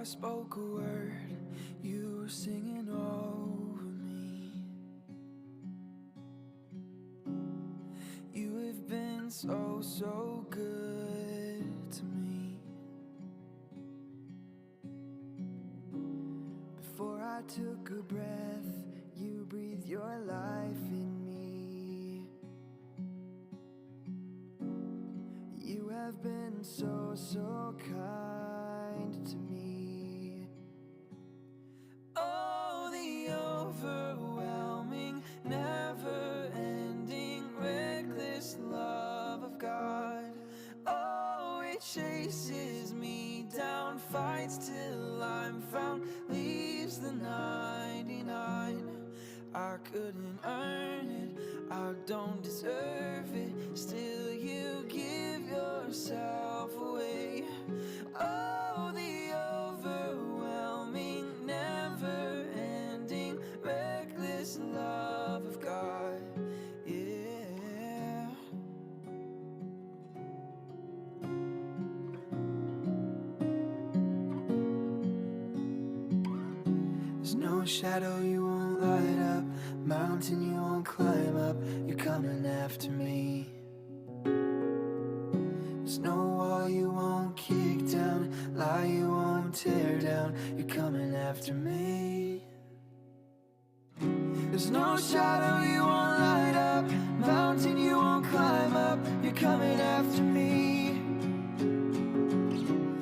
I spoke a word, you were singing over me. You have been so, so good to me. Before I took a breath, you breathed your life in me. You have been so, so kind to me. Oh, the overwhelming, never-ending, reckless love of God. Oh, it chases me down, fights till I'm found, leaves the 99. I couldn't earn it, I don't deserve it, still you give yourself away. Oh, the overwhelming, never-ending, reckless love of God. Yeah. There's no shadow you won't light up, mountain you won't climb up, you're coming after me. There's no wall you won't kick down, lie you won't tear down, you're coming after me. There's no shadow you won't light up, mountain you won't climb up, you're coming after me.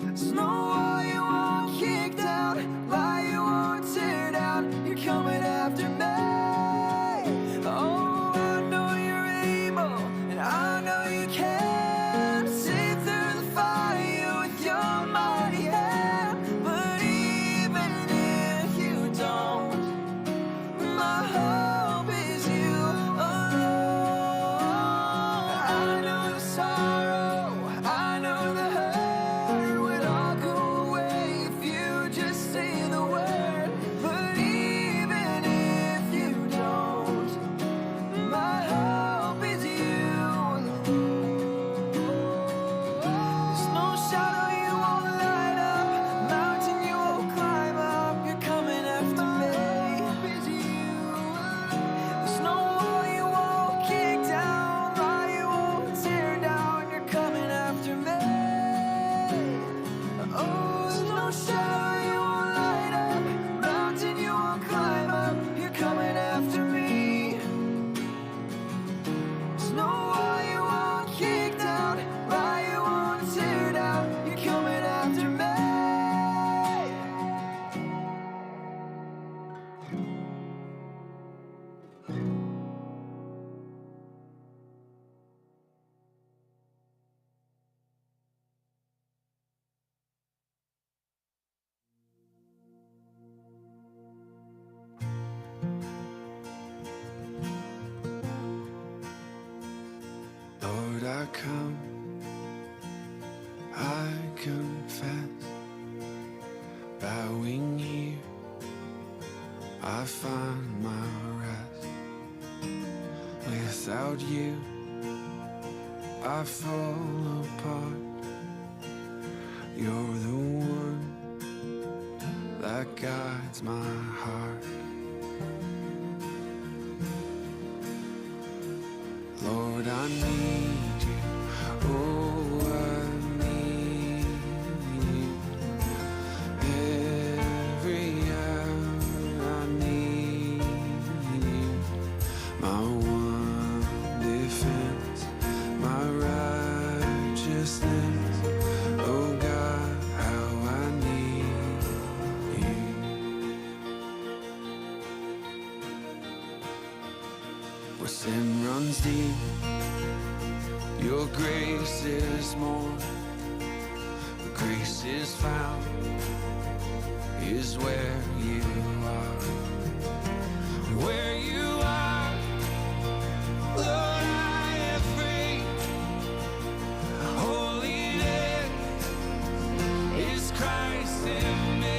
There's no wall you won't kick down, lie you won't tear down, you're coming after me. Oh, I know you're able, and I know you can see through the fire with your mighty hand. But even if you don't, my hope is you alone. I know the sorrow, I know the hurt would all go away if you just say the word. But even if you don't, my hope is you alone. There's no shadow you won't light up, mountain you won't climb up, you're coming after me. There's no wall you won't kick down, lie you won't tear down, you're coming after me. Oh, there's no shadow you won't light up, mountain you won't climb up, you're coming after me. There's no wall you won't kick down, lie you won't tear down, you're coming after me. Lord, I come, I confess, bowing here, I find my rest. Without you, I fall apart. You're the one that guides my heart. Lord, I need you, oh, I need you. Every hour I need you. My one defense, my righteousness, oh God, how I need you. Where sin runs deep, your grace is more. Where grace is found is where you are. Where you are, Lord, I am free. Holiness is Christ in me.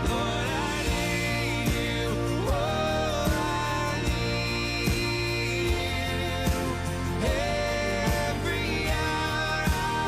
Lord, I need you. Oh, I need you. Every hour I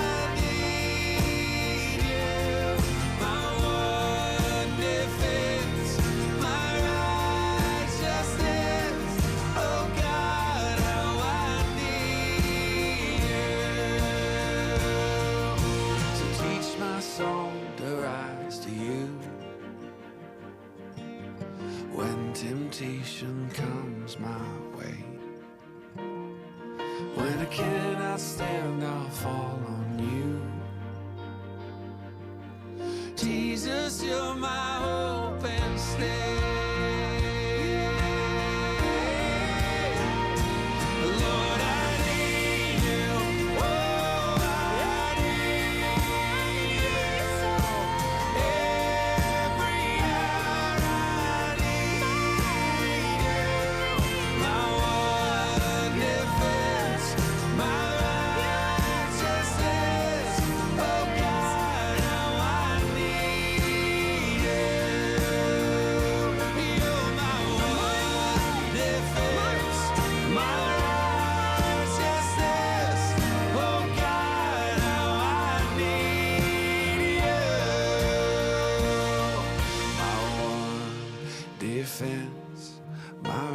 temptation comes my way. When I cannot stand, I'll fall on you. Jesus, you're my hope and stay. Lord, I need you. Oh, I need you. Every hour I need you. My one defense, my righteousness. Oh God, how I need you. You're my one defense, my righteousness. Oh God, how I need you. My one defense, my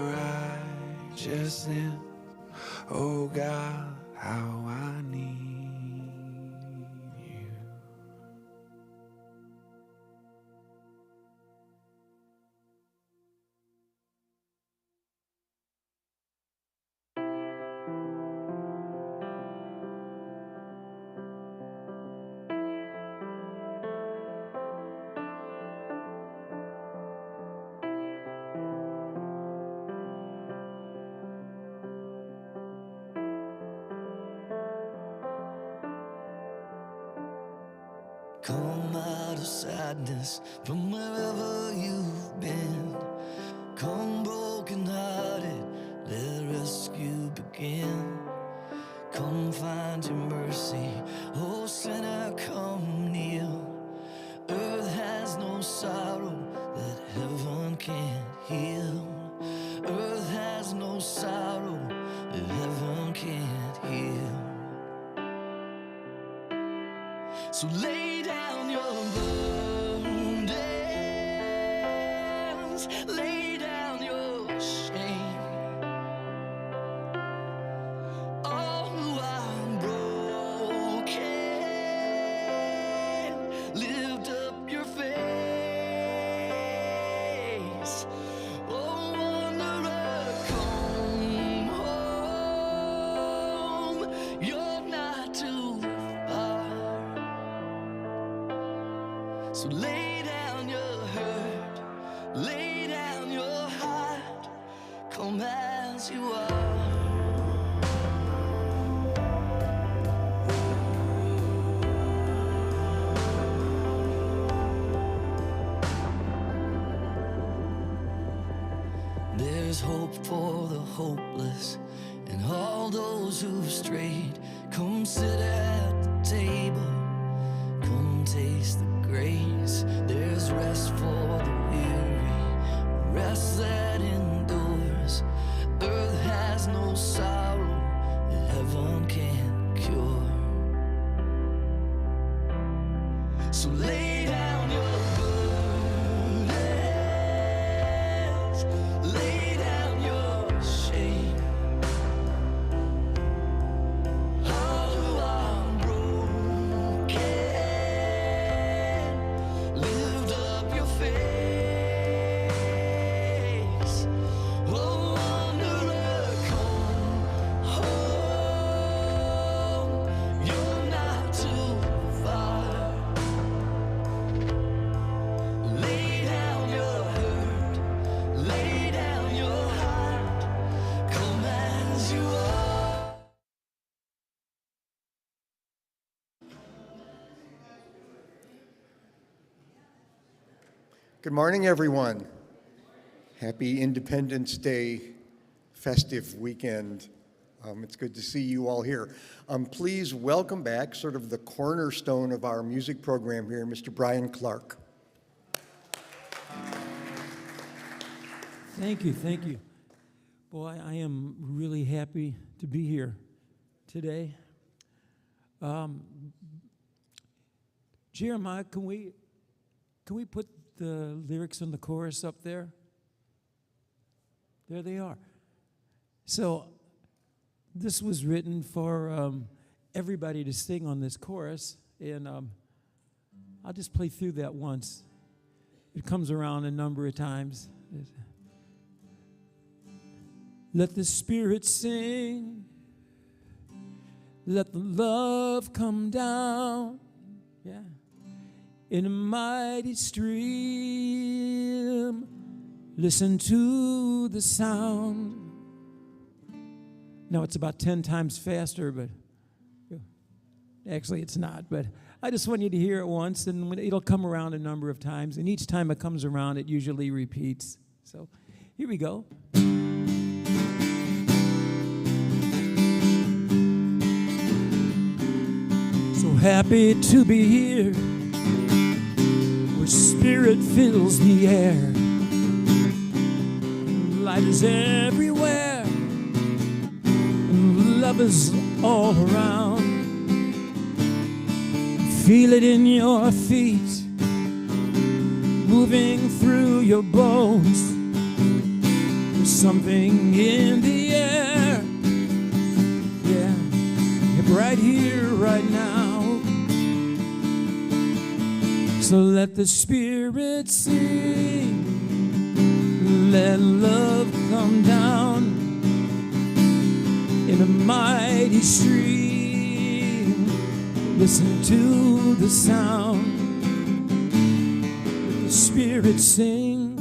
righteousness. Oh God, how I need you. Come out of sadness from wherever you've been. Come broken hearted, let rescue begin. Come find your mercy, oh sinner, come kneel. Earth has no sorrow that heaven can't heal. Earth has no sorrow that heaven can't heal. So lay down your burdens, lay down your shame. Oh, I'm broken. Lift up your face. Oh, wanderer, come home. You're not too far. So lay down your hurt, lay down your heart, come as you are. There's hope for the hopeless and all those who've strayed. Come sit at the table, come taste the grace. There's rest for the weary, rest that endures. Earth has no sorrow that heaven can't cure. So lay down your burdens, lay down your shame. Oh, I'm broken. Lift up your face. Oh, wanderer, come home. You're not too far. Lay down your hurt, lay down your heart, come as you are. Good morning, everyone. Happy Independence Day festive weekend. It's good to see you all here. Please welcome back sort of the cornerstone of our music program here, Mr. Brian Clark. Thank you, thank you. Boy, I am really happy to be here today. Jeremiah, can we put the lyrics in the chorus up there? There they are. So this was written for everybody to sing on this chorus, and I'll just play through that once. It comes around a number of times. Let the Spirit sing. Let the love come down. Yeah. In a mighty stream. Listen to the sound. Now it's about 10 times faster, but actually it's not. But I just want you to hear it once, and it'll come around a number of times. And each time it comes around, it usually repeats. So here we go. So happy to be here, where Spirit fills the air. Light is everywhere, and love is all around. Feel it in your feet, moving through your bones. There's something in the air, yeah, right here, right now. So let the Spirit sing. Let love come down in a mighty stream. Listen to the sound. Let the Spirit sing.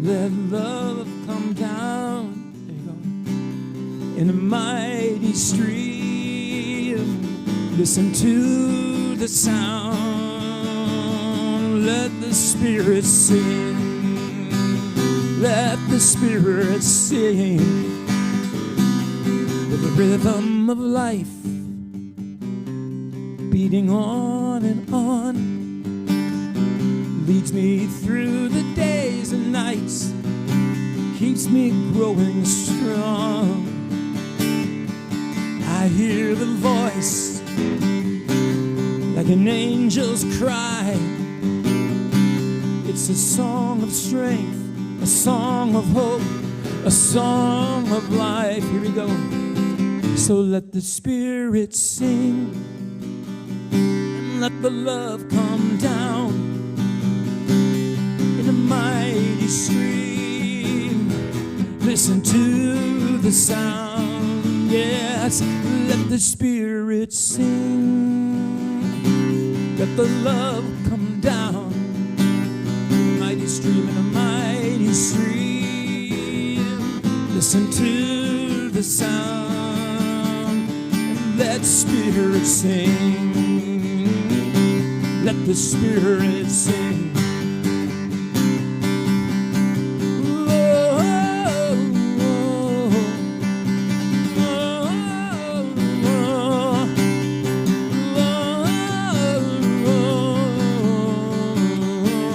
Let love come down. There you go. In a mighty stream. Listen to the sound. Let the Spirit sing. Let the Spirit sing. With the rhythm of life beating on and on, leads me through the days and nights, keeps me growing strong. I hear the voice like an angel's cry. It's a song of strength, a song of hope, a song of life. Here we go. So let the Spirit sing, and let the love come down in a mighty stream. Listen to the sound, yes. Let the Spirit sing. Let the love come down in a mighty stream, in a mighty stream. Listen to the sound. Let the Spirit sing. Let the Spirit sing. Oh, oh, oh,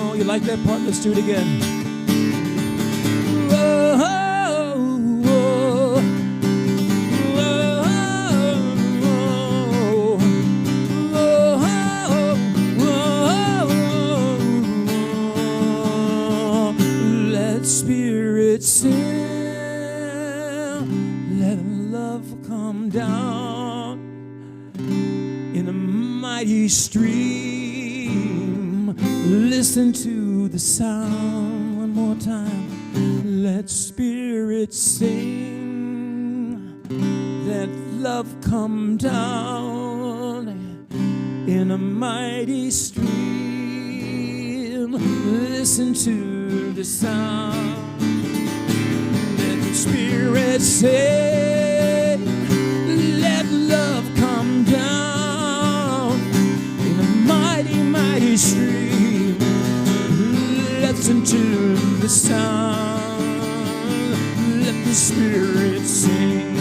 oh. You like that part? Let's do it again. Stream, listen to the sound one more time. Let Spirit sing. Let love come down in a mighty stream. Listen to the sound. Let the Spirit sing. Let love come down. Mighty stream, listen to the sound. Let the Spirit sing.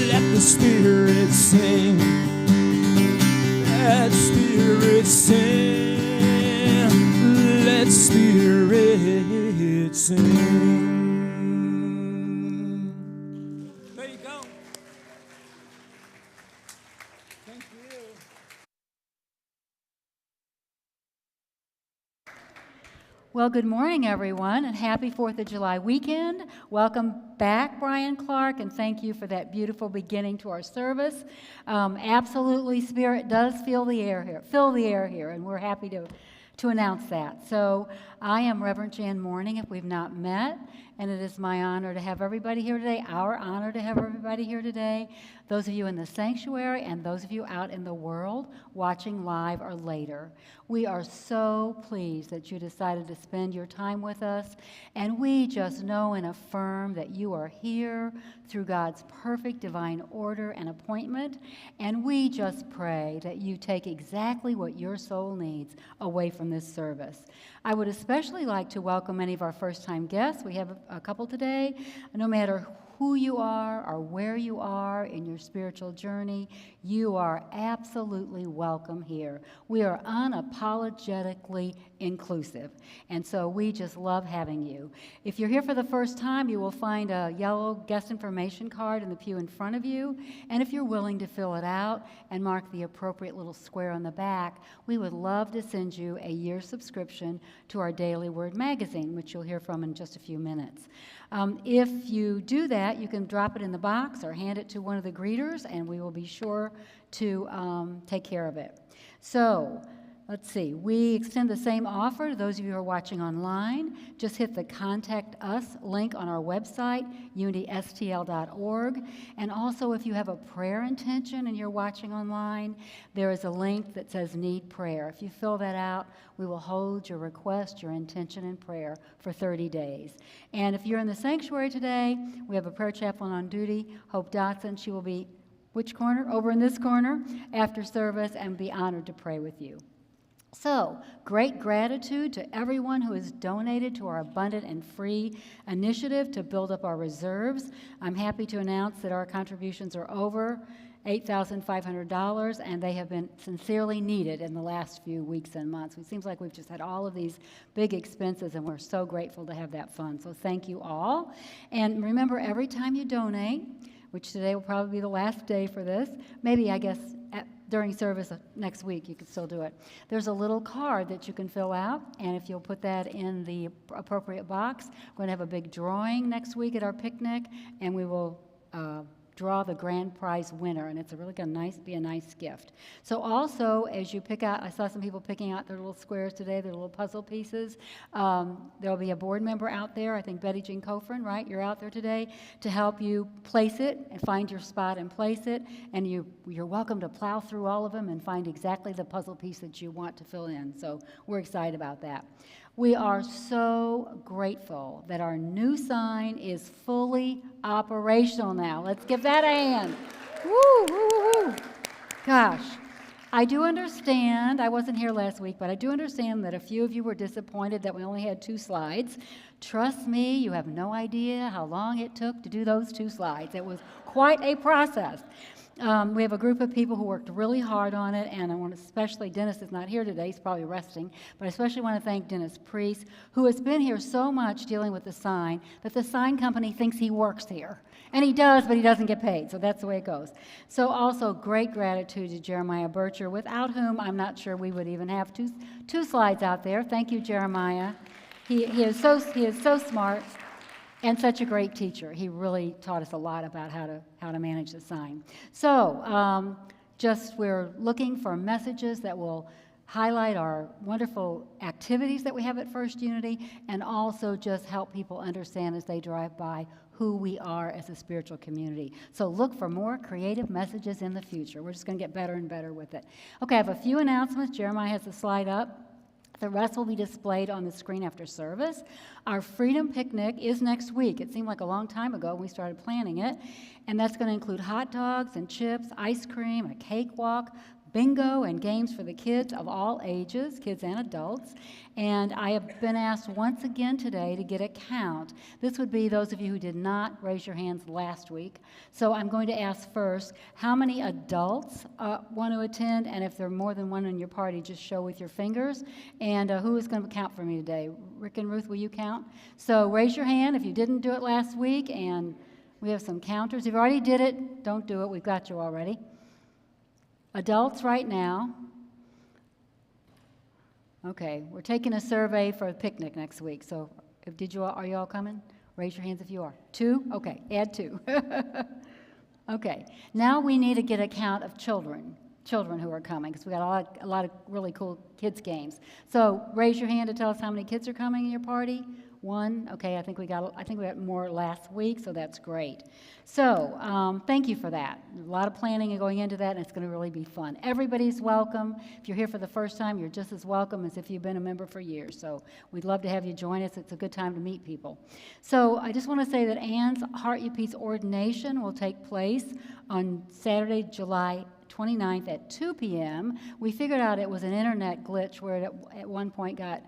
Let the Spirit sing. Let Spirit sing. Let Spirit sing. There you go. Thank you. Well, good morning, everyone, and happy 4th of July weekend. Welcome back, Brian Clark, and thank you for that beautiful beginning to our service. Absolutely, Spirit does fill the air here, and we're happy to announce that. So I am Reverend Jan Mourning, if we've not met, and it is my honor to have everybody here today, our honor to have everybody here today, those of you in the sanctuary and those of you out in the world watching live or later. We are so pleased that you decided to spend your time with us, and we just know and affirm that you are here through God's perfect divine order and appointment, and we just pray that you take exactly what your soul needs away from this service. I would especially like to welcome many of our first-time guests. We have a couple today. No matter who you are or where you are in your spiritual journey, you are absolutely welcome here. We are unapologetically inclusive, and so we just love having you. If you're here for the first time, you will find a yellow guest information card in the pew in front of you, and if you're willing to fill it out and mark the appropriate little square on the back, we would love to send you a year's subscription to our Daily Word magazine, which you'll hear from in just a few minutes. If you do that, you can drop it in the box or hand it to one of the greeters, and we will be sure to take care of it. So, let's see. We extend the same offer to those of you who are watching online. Just hit the Contact Us link on our website, unitystl.org. And also, if you have a prayer intention and you're watching online, there is a link that says Need Prayer. If you fill that out, we will hold your request, your intention, and prayer for 30 days. And if you're in the sanctuary today, we have a prayer chaplain on duty, Hope Dotson. She will be, which corner? Over in this corner after service, and be honored to pray with you. So, great gratitude to everyone who has donated to our Abundant and Free initiative to build up our reserves. I'm happy to announce that our contributions are over $8,500, and they have been sincerely needed in the last few weeks and months. It seems like we've just had all of these big expenses, and we're so grateful to have that fund. So thank you all. And remember, every time you donate, which today will probably be the last day for this, maybe, I guess, during service next week, you can still do it. There's a little card that you can fill out, and if you'll put that in the appropriate box, we're going to have a big drawing next week at our picnic, and we will draw the grand prize winner, and it's really going to be a nice gift. So also, as you pick out, I saw some people picking out their little squares today, their little puzzle pieces. There'll be a board member out there, I think Betty Jean Coffrin, right? You're out there today to help you place it and find your spot and place it, and you're welcome to plow through all of them and find exactly the puzzle piece that you want to fill in. So we're excited about that. We are so grateful that our new sign is fully operational now. Let's give that a hand. Woo, woo, woo, woo. Gosh, I do understand, I wasn't here last week, but I do understand that a few of you were disappointed that we only had 2 slides. Trust me, you have no idea how long it took to do those 2 slides. It was quite a process. We have a group of people who worked really hard on it, and I want to especially, Dennis is not here today, he's probably resting, but I especially want to thank Dennis Priest, who has been here so much dealing with the sign that the sign company thinks he works here. And he does, but he doesn't get paid, so that's the way it goes. So also great gratitude to Jeremiah Bircher, without whom I'm not sure we would even have two slides out there. Thank you, Jeremiah. He is so smart. And such a great teacher. He really taught us a lot about how to manage the sign. So we're looking for messages that will highlight our wonderful activities that we have at First Unity, and also just help people understand as they drive by who we are as a spiritual community. So look for more creative messages in the future. We're just going to get better and better with it. Okay, I have a few announcements. Jeremiah has the slide up. The rest will be displayed on the screen after service. Our Freedom Picnic is next week. It seemed like a long time ago when we started planning it. And that's going to include hot dogs and chips, ice cream, a cakewalk, bingo, and games for the kids of all ages, kids and adults. And I have been asked once again today to get a count. This would be those of you who did not raise your hands last week. So I'm going to ask first, how many adults want to attend? And if there are more than one in your party, just show with your fingers. And who is going to count for me today? Rick and Ruth, will you count? So raise your hand if you didn't do it last week. And we have some counters. If you already did it, don't do it. We've got you already. Adults right now. Okay, we're taking a survey for a picnic next week. So are you all coming? Raise your hands if you are. 2? Okay, add 2. Okay, now we need to get a count of children who are coming, because we got a lot of really cool kids games. So raise your hand to tell us how many kids are coming in your party. One? Okay, I think we got more last week, so that's great. So, thank you for that. A lot of planning and going into that, and it's going to really be fun. Everybody's welcome. If you're here for the first time, you're just as welcome as if you've been a member for years. So, we'd love to have you join us. It's a good time to meet people. So, I just want to say that Anne's Heart You Peace ordination will take place on Saturday, July 29th at 2 p.m. We figured out it was an internet glitch where it at one point got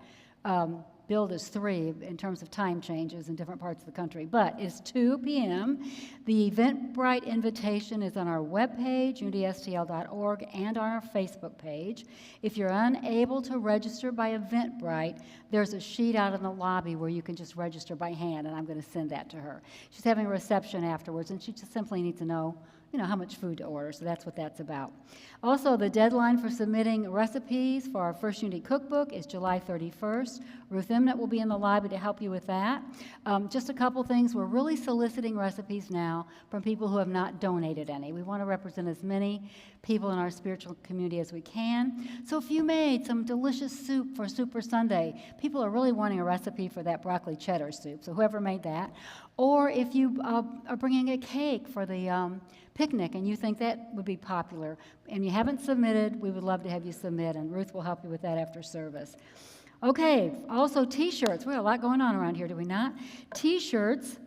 billed as 3 in terms of time changes in different parts of the country, but it's 2 p.m. The Eventbrite invitation is on our webpage, unitystl.org, and on our Facebook page. If you're unable to register by Eventbrite, there's a sheet out in the lobby where you can just register by hand, and I'm going to send that to her. She's having a reception afterwards, and she just simply needs to know how much food to order, so that's what that's about. Also, the deadline for submitting recipes for our First Unity Cookbook is July 31st. Ruth Emnett will be in the lobby to help you with that. Just a couple things. We're really soliciting recipes now from people who have not donated any. We want to represent as many people in our spiritual community as we can. So if you made some delicious soup for Super Sunday, people are really wanting a recipe for that broccoli cheddar soup, so whoever made that. Or if you are bringing a cake for the picnic and you think that would be popular and you haven't submitted, we would love to have you submit, and Ruth will help you with that after service. Okay, also T-shirts. We have a lot going on around here, do we not? T-shirts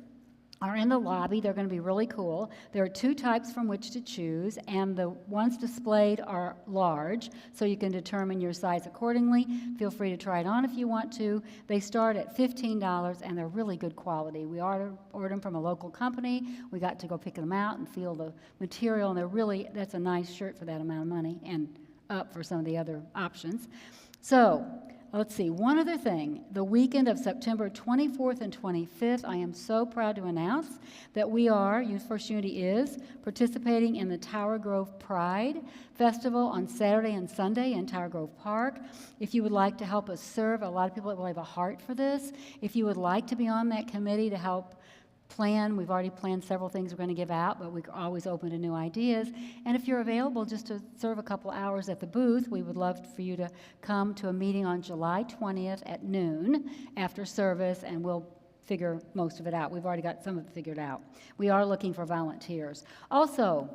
are in the lobby. They're going to be really cool. There are 2 types from which to choose, and the ones displayed are large, so you can determine your size accordingly. Feel free to try it on if you want to. They start at $15, and they're really good quality. We ordered them from a local company. We got to go pick them out and feel the material, and that's a nice shirt for that amount of money, and up for some of the other options. So, let's see, one other thing. The weekend of September 24th and 25th, I am so proud to announce that we are, First Unity is, participating in the Tower Grove Pride Festival on Saturday and Sunday in Tower Grove Park. If you would like to help us serve, a lot of people will have a heart for this. If you would like to be on that committee to help plan, we've already planned several things we're going to give out, but we're always open to new ideas. And if you're available just to serve a couple hours at the booth, we would love for you to come to a meeting on July 20th at noon after service, and we'll figure most of it out. We've already got some of it figured out. We are looking for volunteers. Also,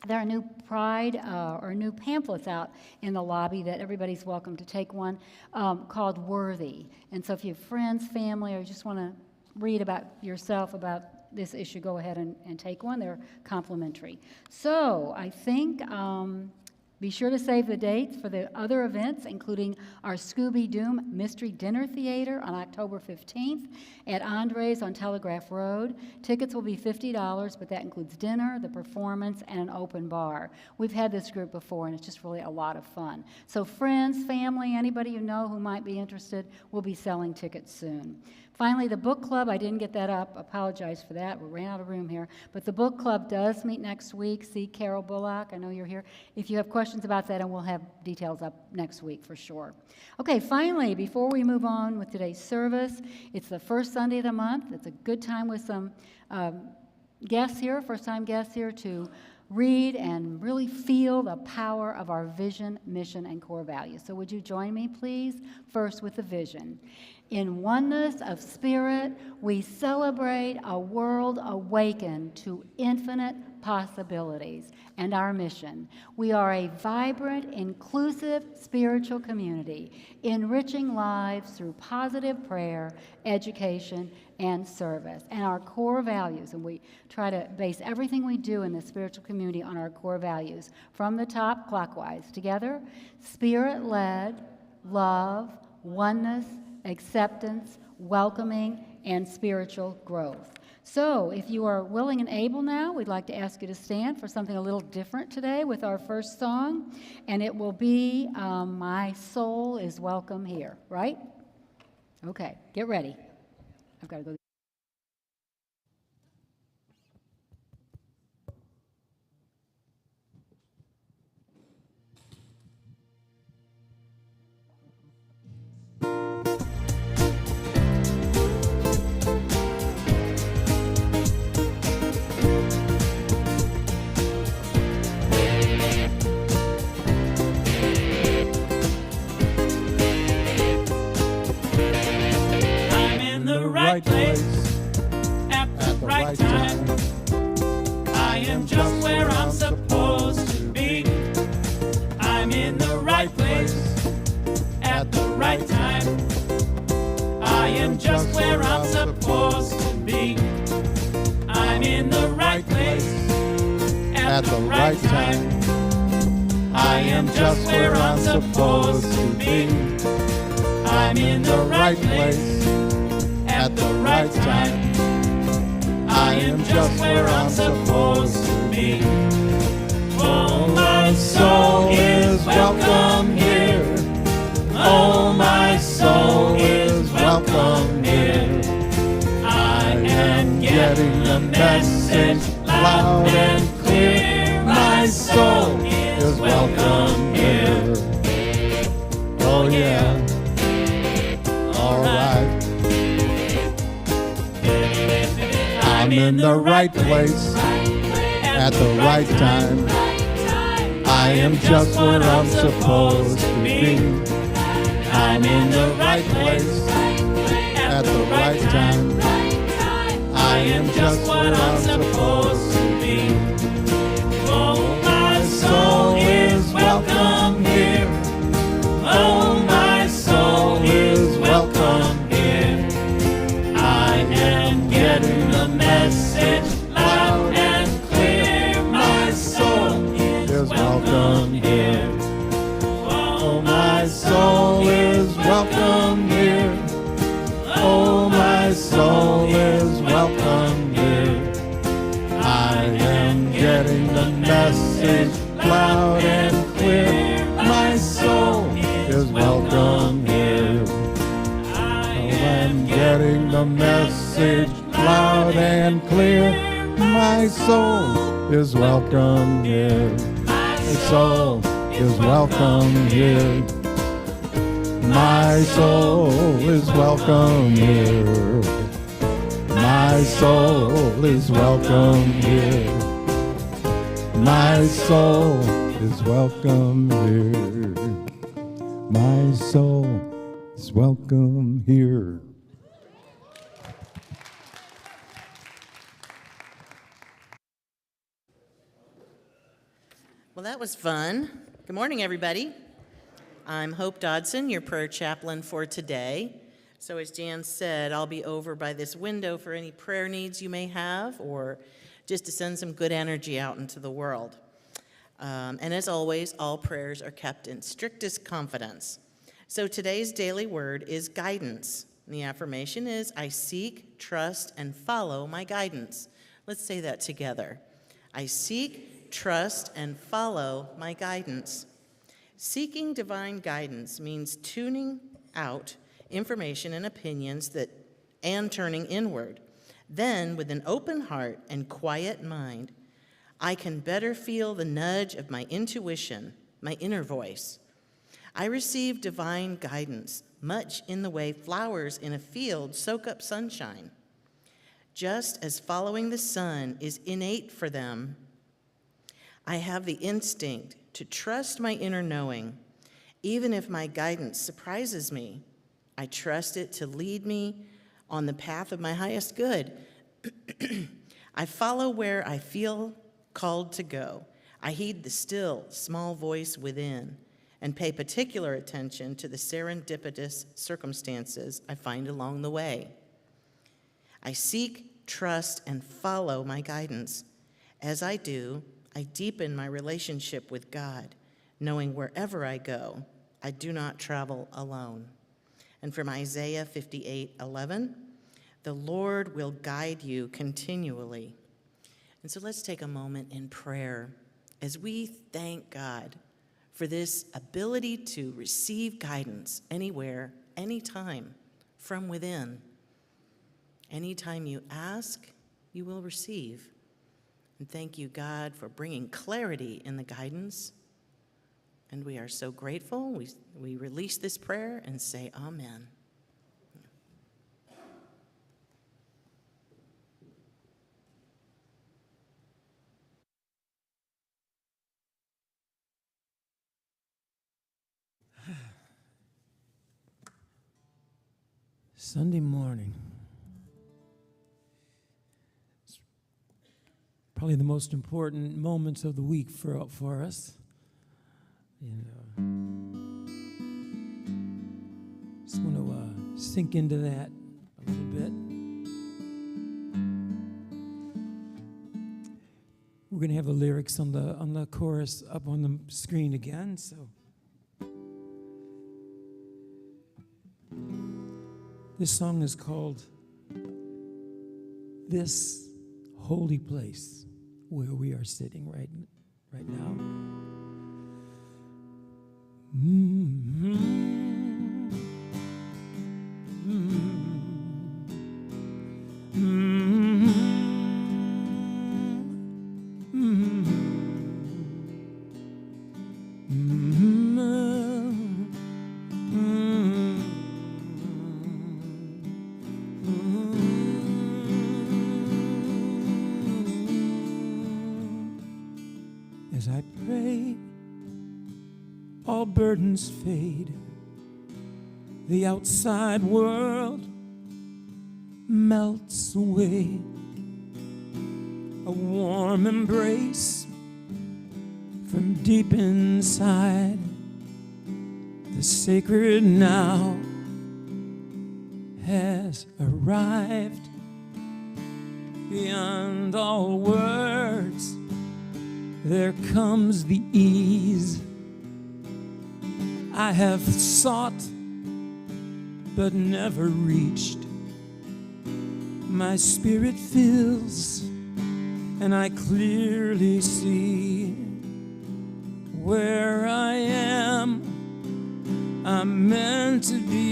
there are new Pride or new pamphlets out in the lobby that everybody's welcome to take one called Worthy. And so if you have friends, family, or you just want to read about yourself about this issue, go ahead and take one. They're complimentary. So I think be sure to save the dates for the other events, including our Scooby-Doo Mystery Dinner Theater on October 15th at Andre's on Telegraph Road. Tickets will be $50, but that includes dinner, the performance, and an open bar. We've had this group before, and it's just really a lot of fun. So friends, family, anybody you know who might be interested, we'll be selling tickets soon. Finally, the book club, I didn't get that up. Apologize for that. We ran out of room here. But the book club does meet next week. See Carol Bullock. I know you're here. If you have questions about that, and we'll have details up next week for sure. Okay, finally, before we move on with today's service, it's the first Sunday of the month. It's a good time with some guests here, first-time guests here, to read and really feel the power of our vision, mission, and core values. So would you join me, please? First with the vision. In oneness of spirit, we celebrate a world awakened to infinite possibilities and our mission. We are a vibrant, inclusive spiritual community, enriching lives through positive prayer, education, and service. And our core values, and we try to base everything we do in the spiritual community on our core values. From the top, clockwise. Together, spirit-led, love, oneness, acceptance, welcoming, and spiritual growth. So, if you are willing and able now, we'd like to ask you to stand for something a little different today with our first song, and it will be My Soul is Welcome Here, right? Okay, get ready. I've got to go. I'm in the at the right time. I am just where I'm supposed to be. I'm in the right place at the right time. I am just where I'm supposed to be. Oh, my soul is welcome here. Oh, my soul is welcome here. I am getting the message loud and clear. My soul is welcome here. Oh, yeah. All right. I'm in the right place at the right time. I am just where I'm supposed to be. I'm in the right place at the right time. I am just where I'm supposed to be. Oh, my soul is welcome here. Oh, my soul is welcome here. I am getting the message loud and clear. My soul is welcome here. Oh, my soul is welcome here. Oh, my soul is welcome here. I am getting the message loud and clear. My soul is welcome here. I'm getting the message loud and clear. My soul is welcome here. My soul is welcome here. My soul is welcome here. My soul is welcome here. My soul is welcome here. My soul is welcome here. Well, that was fun. Good morning, everybody. I'm Hope Dodson, your prayer chaplain for today. So as Jan said, I'll be over by this window for any prayer needs you may have or just to send some good energy out into the world. And as always, all prayers are kept in strictest confidence. So today's daily word is guidance. And the affirmation is, I seek, trust, and follow my guidance. Let's say that together. I seek, trust, and follow my guidance. Seeking divine guidance means tuning out information and opinions and turning inward. Then, with an open heart and quiet mind, I can better feel the nudge of my intuition, my inner voice. I receive divine guidance, much in the way flowers in a field soak up sunshine. Just as following the sun is innate for them, I have the instinct to trust my inner knowing. Even if my guidance surprises me, I trust it to lead me on the path of my highest good. I follow where I feel called to go. I heed the still, small voice within and pay particular attention to the serendipitous circumstances I find along the way. I seek, trust, and follow my guidance. As I do, I deepen my relationship with God, knowing wherever I go, I do not travel alone. And from Isaiah 58:11, the Lord will guide you continually. And so let's take a moment in prayer as we thank God for this ability to receive guidance anywhere, anytime, from within. Anytime you ask, you will receive. And thank you, God, for bringing clarity in the guidance. And we are so grateful. We release this prayer and say amen. Sunday morning. It's probably the most important moments of the week for us. Just want to sink into that a little bit. We're going to have the lyrics on the chorus up on the screen again. So this song is called "This Holy Place," where we are sitting right now. As I pray, all burdens fade. The outside world melts away. A warm embrace from deep inside. The sacred now has arrived. Beyond all words, there comes the ease. I have sought but never reached. My spirit fills and I clearly see where I am, I'm meant to be.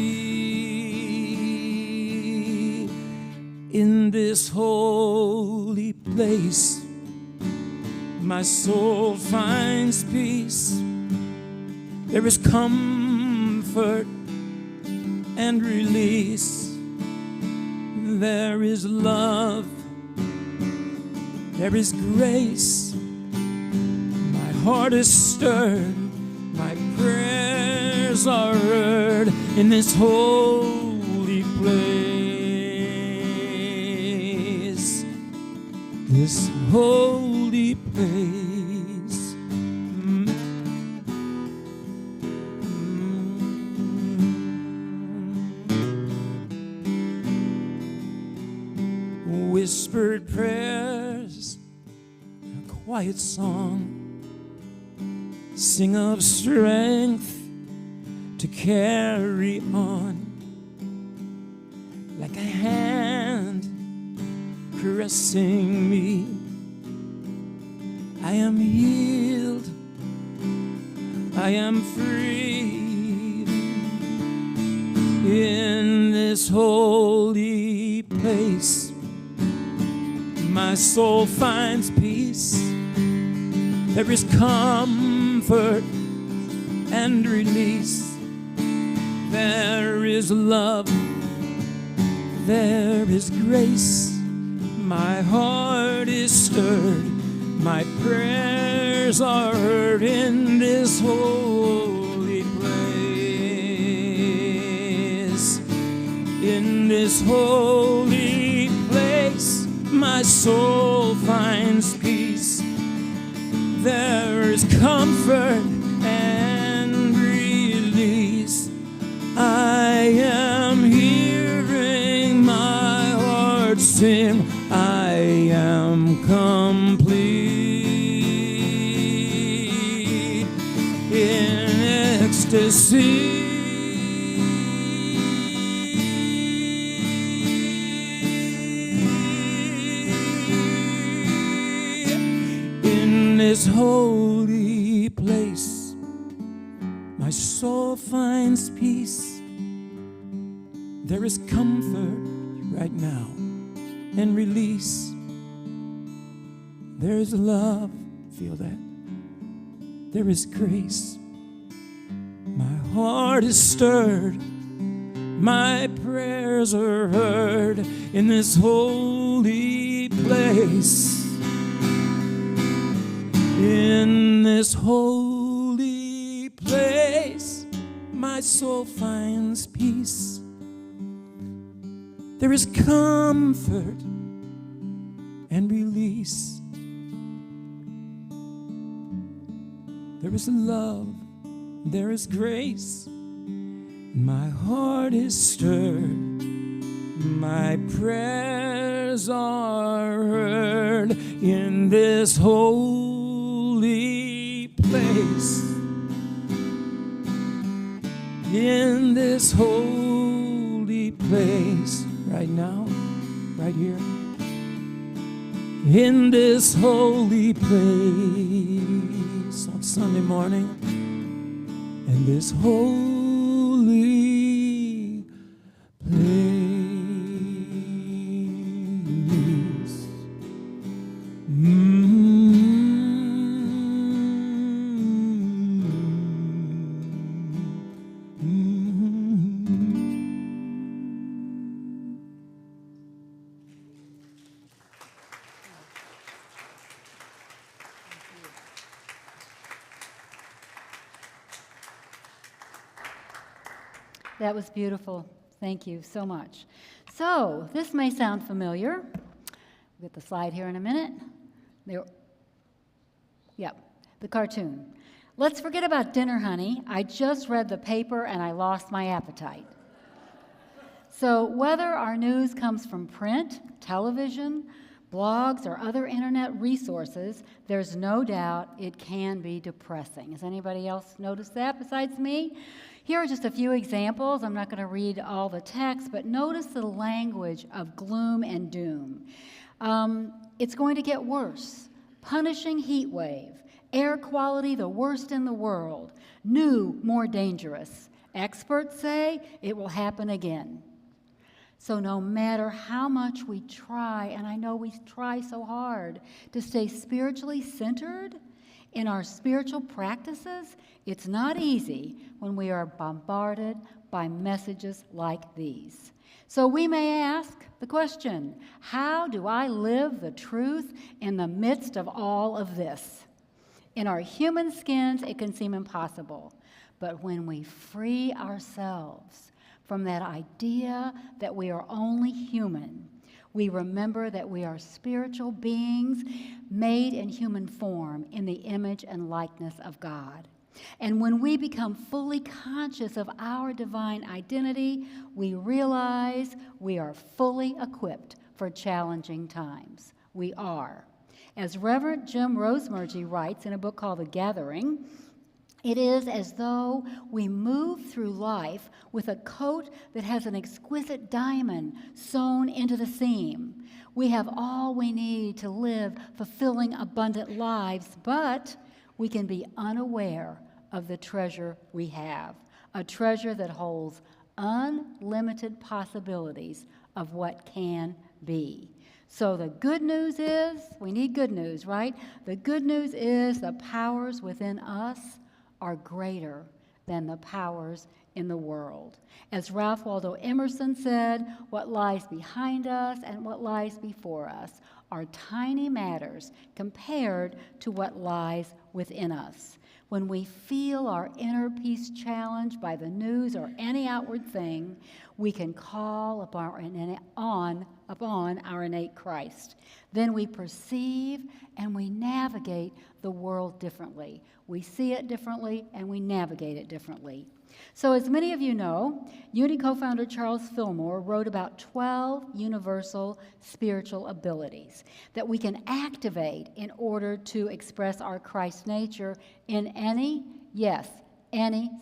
In this holy place, my soul finds peace. There is comfort and release. There is love. There is grace. My heart is stirred. My prayers are heard in this holy place. This holy place. Whispered prayers, a quiet song, sing of strength to carry on. Like a hand caressing me, I am healed, I am free. In this holy place, my soul finds peace. There is comfort and release. There is love. There is grace. My heart is stirred. My prayers are heard in this holy place. In this holy place, my soul finds peace. There is comfort and release. I am hearing my heart sing, I am complete in ecstasy. This holy place, my soul finds peace. There is comfort right now and release. There is love, feel that. There is grace. My heart is stirred. My prayers are heard in this holy place. In this holy place, my soul finds peace. There is comfort and release. There is love, there is grace. My heart is stirred. My prayers are heard in this holy place, in this holy place, right now, right here, in this holy place on Sunday morning, in this holy place. That was beautiful. Thank you so much. So, this may sound familiar. We'll get the slide here in a minute. Yep, the cartoon. Let's forget about dinner, honey. I just read the paper and I lost my appetite. So, whether our news comes from print, television, blogs, or other internet resources, there's no doubt it can be depressing. Has anybody else noticed that besides me? Here are just a few examples. I'm not going to read all the text, but notice the language of gloom and doom. It's going to get worse. Punishing heat wave, air quality the worst in the world, new, more dangerous. Experts say it will happen again. So no matter how much we try, and I know we try so hard to stay spiritually centered in our spiritual practices, it's not easy when we are bombarded by messages like these. So we may ask the question, how do I live the truth in the midst of all of this? In our human skins, it can seem impossible. But when we free ourselves from that idea that we are only human, we remember that we are spiritual beings made in human form in the image and likeness of God. And when we become fully conscious of our divine identity, we realize we are fully equipped for challenging times. We are. As Reverend Jim Rosemergy writes in a book called The Gathering, it is as though we move through life with a coat that has an exquisite diamond sewn into the seam. We have all we need to live fulfilling, abundant lives, but we can be unaware of the treasure we have, a treasure that holds unlimited possibilities of what can be. So the good news is, we need good news, right? The good news is the powers within us are greater than the powers in the world. As Ralph Waldo Emerson said, what lies behind us and what lies before us are tiny matters compared to what lies within us. When we feel our inner peace challenged by the news or any outward thing, we can call upon our innate Christ. Then we perceive and we navigate the world differently. We see it differently and we navigate it differently. So as many of you know, Unity co-founder Charles Fillmore wrote about 12 universal spiritual abilities that we can activate in order to express our Christ nature in any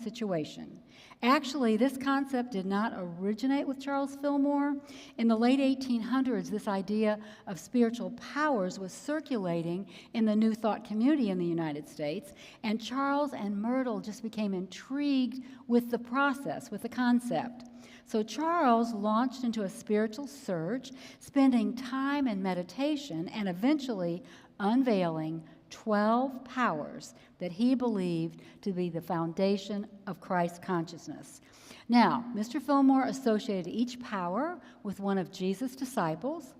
situation. Actually, this concept did not originate with Charles Fillmore. In the late 1800s, this idea of spiritual powers was circulating in the New Thought community in the United States, and Charles and Myrtle just became intrigued with the process, with the concept. So Charles launched into a spiritual search, spending time in meditation and eventually unveiling 12 powers that he believed to be the foundation of Christ consciousness. Now, Mr. Fillmore associated each power with one of Jesus' disciples,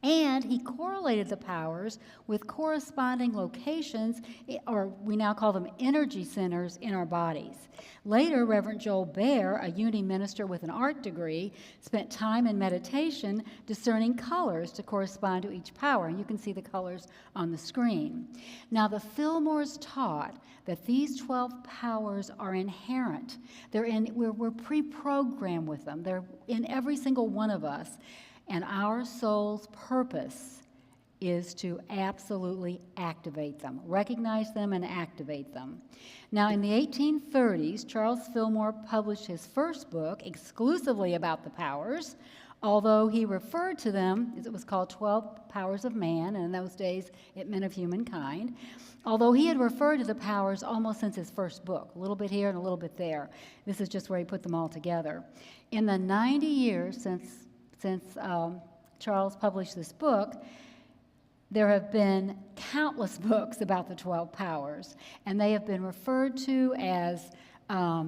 and he correlated the powers with corresponding locations, or we now call them energy centers, in our bodies. Later, Reverend Joel Baer, a Unity minister with an art degree, spent time in meditation discerning colors to correspond to each power. And you can see the colors on the screen. Now, the Fillmores taught that these 12 powers are inherent. We're pre-programmed with them. They're in every single one of us. And our soul's purpose is to absolutely activate them, recognize them and activate them. Now, in the 1830s, Charles Fillmore published his first book exclusively about the powers, although he referred to them, it was called 12 Powers of Man, and in those days it meant of humankind, although he had referred to the powers almost since his first book, a little bit here and a little bit there. This is just where he put them all together. In the 90 years since Charles published this book, there have been countless books about the 12 powers, and they have been referred to as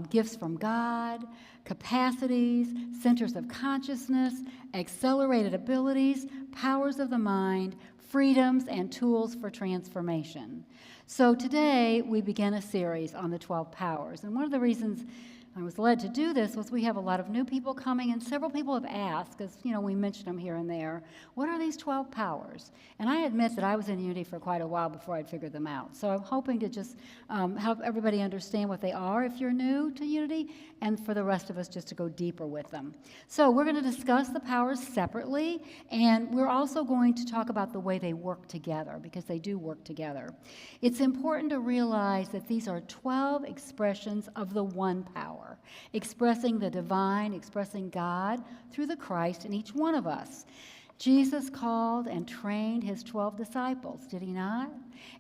gifts from God, capacities, centers of consciousness, accelerated abilities, powers of the mind, freedoms, and tools for transformation. So today we begin a series on the 12 powers, and one of the reasons I was led to do this was we have a lot of new people coming, and several people have asked, because, you know, we mentioned them here and there, what are these 12 powers? And I admit that I was in Unity for quite a while before I'd figured them out. So I'm hoping to just help everybody understand what they are if you're new to Unity, and for the rest of us just to go deeper with them. So we're going to discuss the powers separately, and we're also going to talk about the way they work together, because they do work together. It's important to realize that these are 12 expressions of the one power, expressing the divine, expressing God through the Christ in each one of us. Jesus called and trained his 12 disciples, did he not?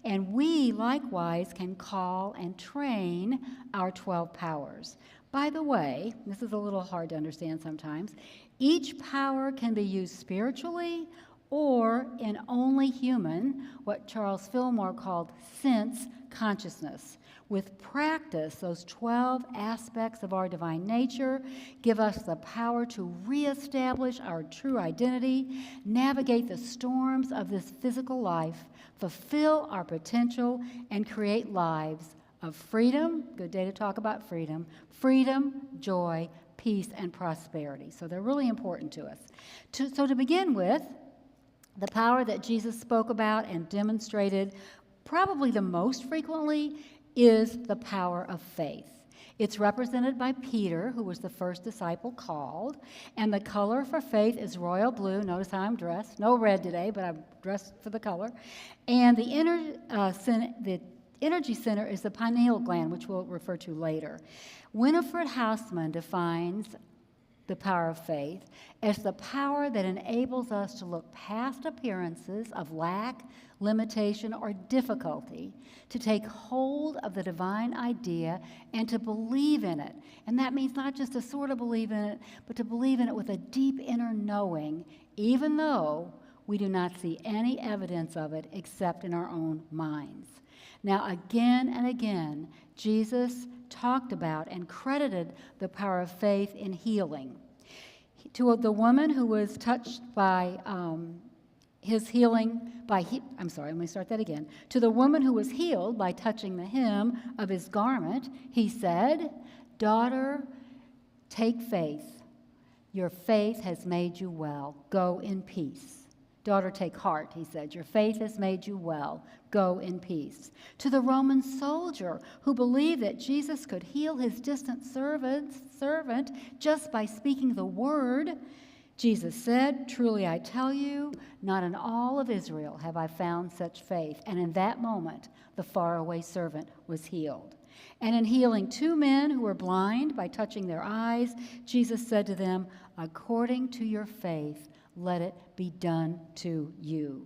And we likewise can call and train our 12 powers. By the way, this is a little hard to understand sometimes, each power can be used spiritually or in only human, what Charles Fillmore called sense consciousness. With practice, those 12 aspects of our divine nature give us the power to reestablish our true identity, navigate the storms of this physical life, fulfill our potential, and create lives of freedom, good day to talk about freedom, joy, peace, and prosperity. So they're really important to us. So to begin with, the power that Jesus spoke about and demonstrated probably the most frequently is the power of faith. It's represented by Peter, who was the first disciple called, and the color for faith is royal blue. Notice how I'm dressed. No red today, but I'm dressed for the color. And the energy center is the pineal gland, which we'll refer to later. Winifred Hausman defines the power of faith as the power that enables us to look past appearances of lack, limitation, or difficulty, to take hold of the divine idea and to believe in it. And that means not just to sort of believe in it, but to believe in it with a deep inner knowing, even though we do not see any evidence of it except in our own minds. Now, again and again, Jesus talked about and credited the power of faith in healing. To the woman who was touched by his healing by, let me start that again. To the woman who was healed by touching the hem of his garment, he said, "Daughter, take faith. Your faith has made you well. Go in peace." "Daughter, take heart," he said. "Your faith has made you well. Go in peace." To the Roman soldier who believed that Jesus could heal his distant servant just by speaking the word, Jesus said, "Truly I tell you, not in all of Israel have I found such faith." And in that moment, the faraway servant was healed. And in healing two men who were blind by touching their eyes, Jesus said to them, "According to your faith, let it be done to you."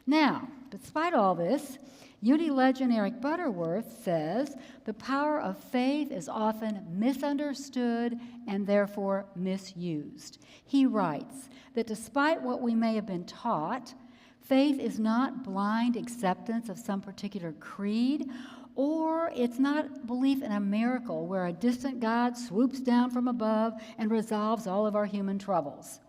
Now, despite all this, Unity legend Eric Butterworth says the power of faith is often misunderstood and therefore misused. He writes that despite what we may have been taught, faith is not blind acceptance of some particular creed, or it's not belief in a miracle where a distant God swoops down from above and resolves all of our human troubles.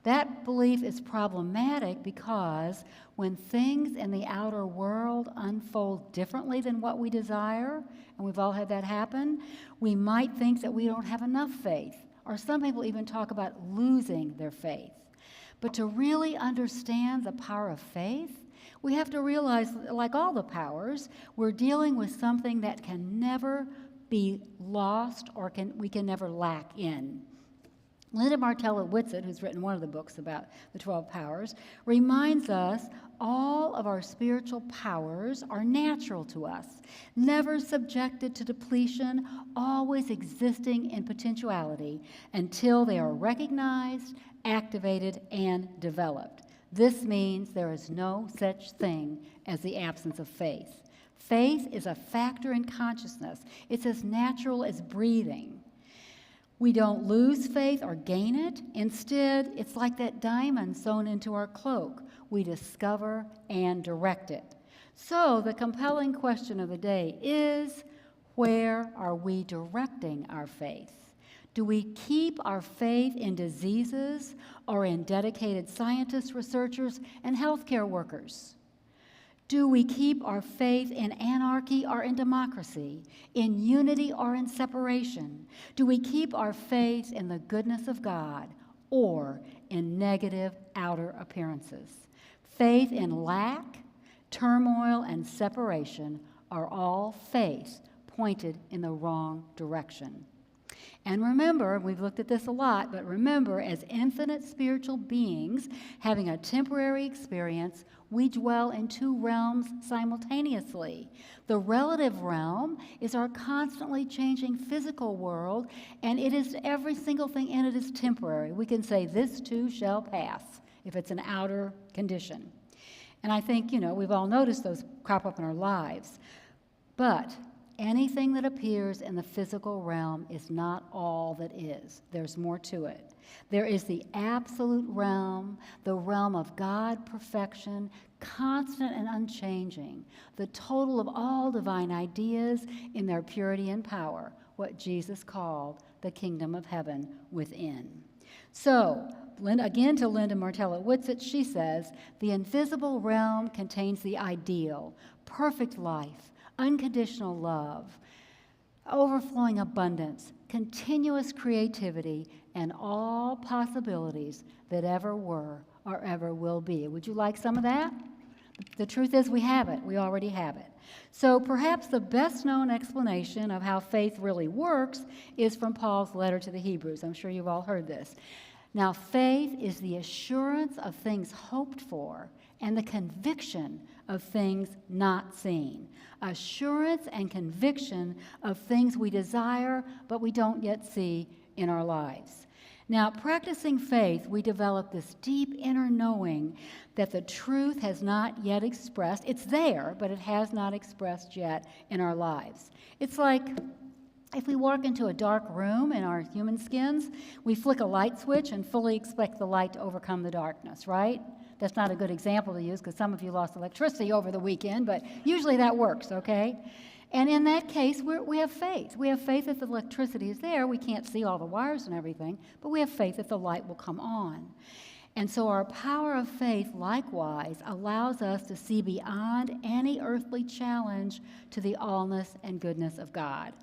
That belief is problematic because when things in the outer world unfold differently than what we desire, and we've all had that happen, we might think that we don't have enough faith, or some people even talk about losing their faith. But to really understand the power of faith, we have to realize, like all the powers, we're dealing with something that can never be lost or we can never lack in. Linda Martella Whitsitt, who's written one of the books about the 12 powers, reminds us all of our spiritual powers are natural to us, never subjected to depletion, always existing in potentiality until they are recognized, activated, and developed. This means there is no such thing as the absence of faith. Faith is a factor in consciousness. It's as natural as breathing. We don't lose faith or gain it. Instead, it's like that diamond sewn into our cloak. We discover and direct it. So the compelling question of the day is, where are we directing our faith? Do we keep our faith in diseases or in dedicated scientists, researchers, and healthcare workers? Do we keep our faith in anarchy or in democracy, in unity or in separation? Do we keep our faith in the goodness of God or in negative outer appearances? Faith in lack, turmoil, and separation are all faith pointed in the wrong direction. And remember, we've looked at this a lot, but remember, as infinite spiritual beings having a temporary experience, we dwell in two realms simultaneously. The relative realm is our constantly changing physical world, and it is every single thing in it is temporary. We can say, this too shall pass, if it's an outer condition. And I think, we've all noticed those crop up in our lives. But anything that appears in the physical realm is not all that is. There's more to it. There is the absolute realm, the realm of God perfection, constant and unchanging, the total of all divine ideas in their purity and power, what Jesus called the kingdom of heaven within. So, again to Linda Martella-Whitsitt, she says, the invisible realm contains the ideal, perfect life, unconditional love, overflowing abundance, continuous creativity, and all possibilities that ever were or ever will be. Would you like some of that? The truth is we have it. We already have it. So perhaps the best known explanation of how faith really works is from Paul's letter to the Hebrews. I'm sure you've all heard this. Now, faith is the assurance of things hoped for and the conviction of things not seen. Assurance and conviction of things we desire but we don't yet see in our lives. Now, practicing faith, we develop this deep inner knowing that the truth has not yet expressed. It's there, but it has not expressed yet in our lives. It's like if we walk into a dark room in our human skins, we flick a light switch and fully expect the light to overcome the darkness, right? That's not a good example to use because some of you lost electricity over the weekend, but usually that works, okay? And in that case, we have faith. We have faith that the electricity is there. We can't see all the wires and everything, but we have faith that the light will come on. And so our power of faith, likewise, allows us to see beyond any earthly challenge to the allness and goodness of God.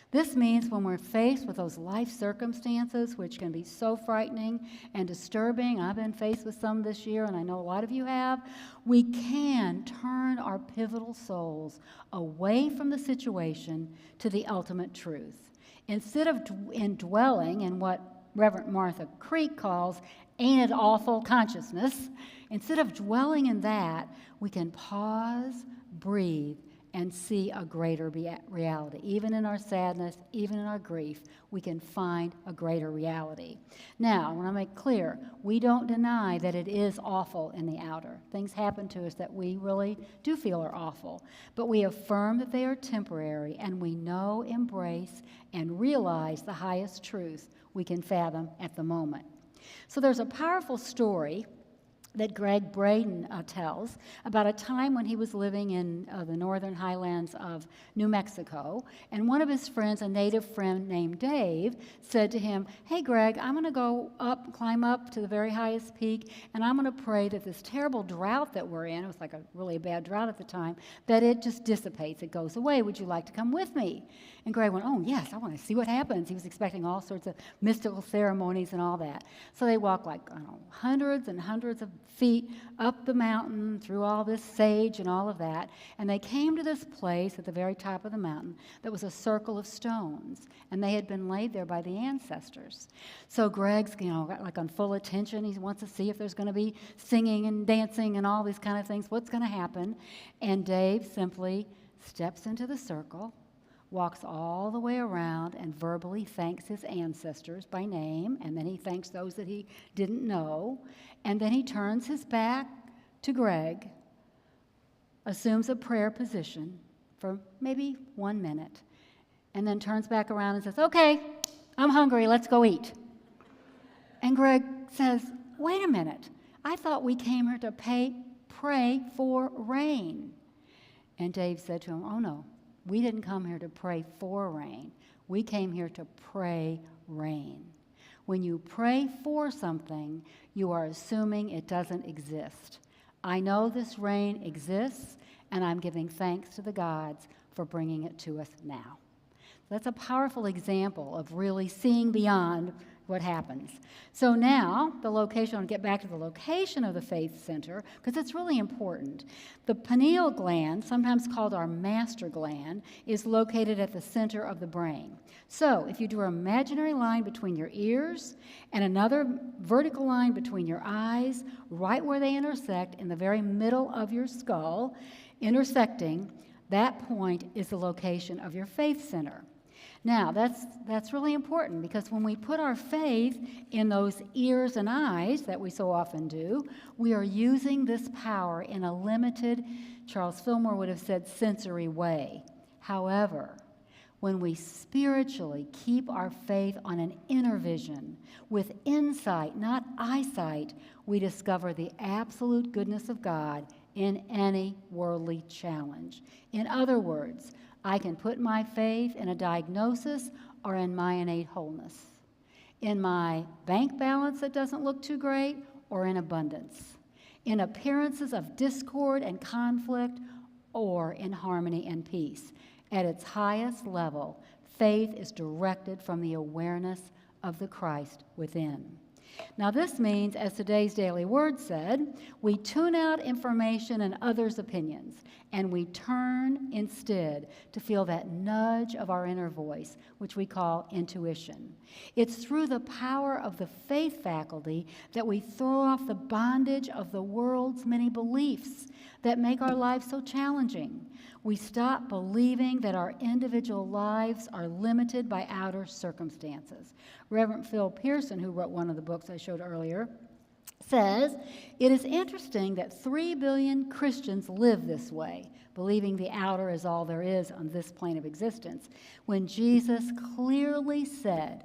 This means when we're faced with those life circumstances, which can be so frightening and disturbing, I've been faced with some this year, and I know a lot of you have, we can turn our pivotal souls away from the situation to the ultimate truth. Instead of indwelling in what Reverend Martha Creek calls ain't it awful consciousness, instead of dwelling in that, we can pause, breathe, and see a greater reality. Even in our sadness, even in our grief, we can find a greater reality. Now, I want to make clear, we don't deny that it is awful in the outer. Things happen to us that we really do feel are awful. But we affirm that they are temporary, and we know, embrace, and realize the highest truth we can fathom at the moment. So there's a powerful story that Greg Braden tells about a time when he was living in the northern highlands of New Mexico, and one of his friends, a native friend named Dave, said to him, "Hey Greg, I'm going to go climb up to the very highest peak, and I'm going to pray that this terrible drought that we're in," it was like a really bad drought at the time, "that it just dissipates, it goes away. Would you like to come with me?" And Greg went, "Oh yes, I want to see what happens." He was expecting all sorts of mystical ceremonies and all that. So they walked like, hundreds and hundreds of feet up the mountain through all this sage and all of that, and they came to this place at the very top of the mountain that was a circle of stones, and they had been laid there by the ancestors. So Greg's, like on full attention. He wants to see if there's going to be singing and dancing and all these kind of things. What's going to happen? And Dave simply steps into the circle, walks all the way around, and verbally thanks his ancestors by name, and then he thanks those that he didn't know, and then he turns his back to Greg, assumes a prayer position for maybe 1 minute, and then turns back around and says, "Okay, I'm hungry, let's go eat." And Greg says, "Wait a minute, I thought we came here to pray for rain." And Dave said to him, "Oh no, we didn't come here to pray for rain. We came here to pray rain." When you pray for something, you are assuming it doesn't exist. I know this rain exists, and I'm giving thanks to the gods for bringing it to us now. That's a powerful example of really seeing beyond what happens. So now, the location, I'll get back to the location of the Faith Center, because it's really important. The pineal gland, sometimes called our master gland, is located at the center of the brain. So if you drew an imaginary line between your ears and another vertical line between your eyes, right where they intersect in the very middle of your skull, intersecting, that point is the location of your faith center. Now, that's really important, because when we put our faith in those ears and eyes that we so often do, we are using this power in a limited, Charles Fillmore would have said, sensory way. However, when we spiritually keep our faith on an inner vision, with insight, not eyesight, we discover the absolute goodness of God in any worldly challenge. In other words, I can put my faith in a diagnosis or in my innate wholeness, in my bank balance that doesn't look too great or in abundance, in appearances of discord and conflict or in harmony and peace. At its highest level, faith is directed from the awareness of the Christ within. Now this means, as today's daily word said, we tune out information and others' opinions, and we turn instead to feel that nudge of our inner voice, which we call intuition. It's through the power of the faith faculty that we throw off the bondage of the world's many beliefs that make our lives so challenging. We stop believing that our individual lives are limited by outer circumstances. Reverend Phil Pearson, who wrote one of the books I showed earlier, says, "It is interesting that 3 billion Christians live this way, believing the outer is all there is on this plane of existence, when Jesus clearly said,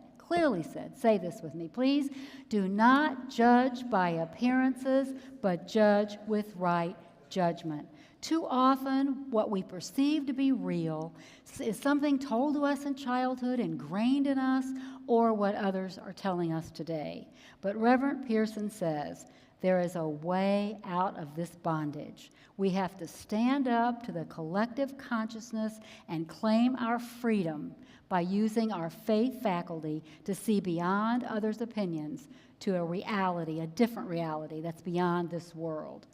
say this with me, please, do not judge by appearances, but judge with right judgment." Too often, what we perceive to be real is something told to us in childhood, ingrained in us, or what others are telling us today. But Reverend Pearson says, there is a way out of this bondage. We have to stand up to the collective consciousness and claim our freedom by using our faith faculty to see beyond others' opinions to a reality, a different reality that's beyond this world.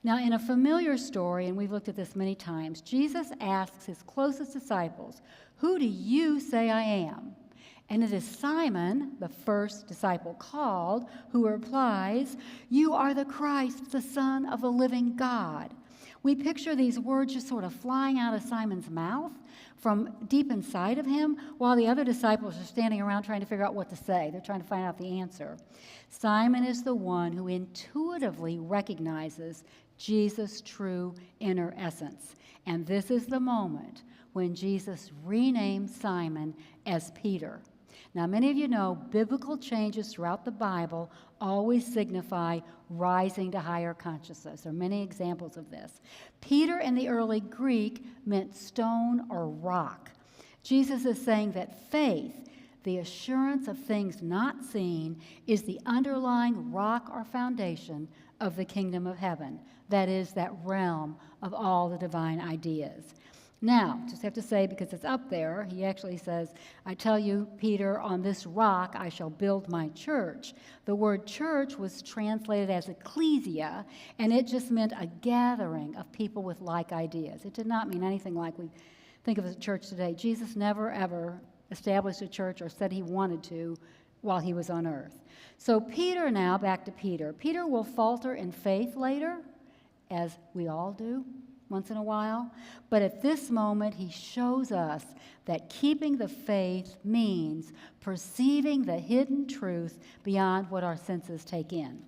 Now, in a familiar story, and we've looked at this many times, Jesus asks his closest disciples, "Who do you say I am?" And it is Simon, the first disciple called, who replies, "You are the Christ, the Son of the living God." We picture these words just sort of flying out of Simon's mouth from deep inside of him, while the other disciples are standing around trying to figure out what to say. They're trying to find out the answer. Simon is the one who intuitively recognizes Jesus' true inner essence. And this is the moment when Jesus renames Simon as Peter. Now, many of you know biblical changes throughout the Bible always signify rising to higher consciousness. There are many examples of this. Peter in the early Greek meant stone or rock. Jesus is saying that faith, the assurance of things not seen, is the underlying rock or foundation of the kingdom of heaven. That is, that realm of all the divine ideas. Now, just have to say, because it's up there, he actually says, I tell you, Peter, on this rock I shall build my church. The word church was translated as ecclesia, and it just meant a gathering of people with like ideas. It did not mean anything like we think of as a church today. Jesus never, ever established a church or said he wanted to while he was on earth. So Peter now, back to Peter. Peter will falter in faith later, as we all do once in a while. But at this moment, he shows us that keeping the faith means perceiving the hidden truth beyond what our senses take in.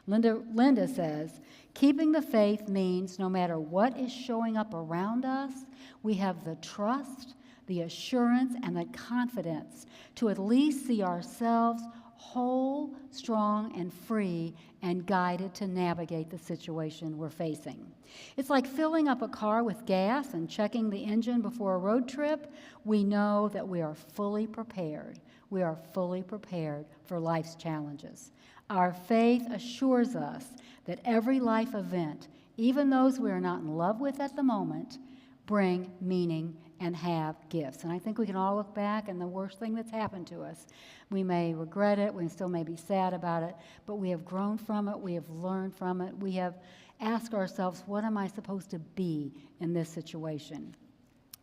Linda says, keeping the faith means no matter what is showing up around us, we have the trust, the assurance, and the confidence to at least see ourselves whole, strong, and free, and guided to navigate the situation we're facing. It's like filling up a car with gas and checking the engine before a road trip. We know that we are fully prepared. We are fully prepared for life's challenges. Our faith assures us that every life event, even those we are not in love with at the moment, bring meaning and have gifts. And I think we can all look back and the worst thing that's happened to us, we may regret it, we still may be sad about it, but we have grown from it, we have learned from it, we have asked ourselves, what am I supposed to be in this situation?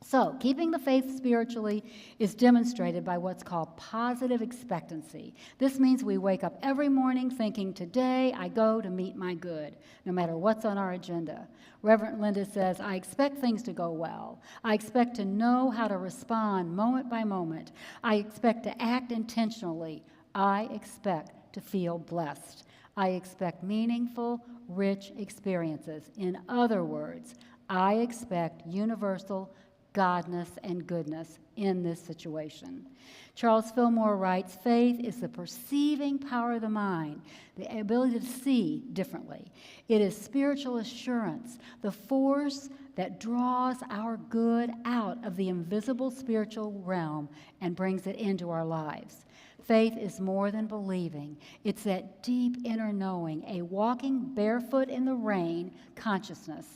So, keeping the faith spiritually is demonstrated by what's called positive expectancy. This means we wake up every morning thinking, today I go to meet my good, no matter what's on our agenda. Reverend Linda says, I expect things to go well. I expect to know how to respond moment by moment. I expect to act intentionally. I expect to feel blessed. I expect meaningful, rich experiences. In other words, I expect universal godness and goodness in this situation. Charles Fillmore writes, faith is the perceiving power of the mind, the ability to see differently. It is spiritual assurance, the force that draws our good out of the invisible spiritual realm and brings it into our lives. Faith is more than believing. It's that deep inner knowing, a walking barefoot in the rain consciousness,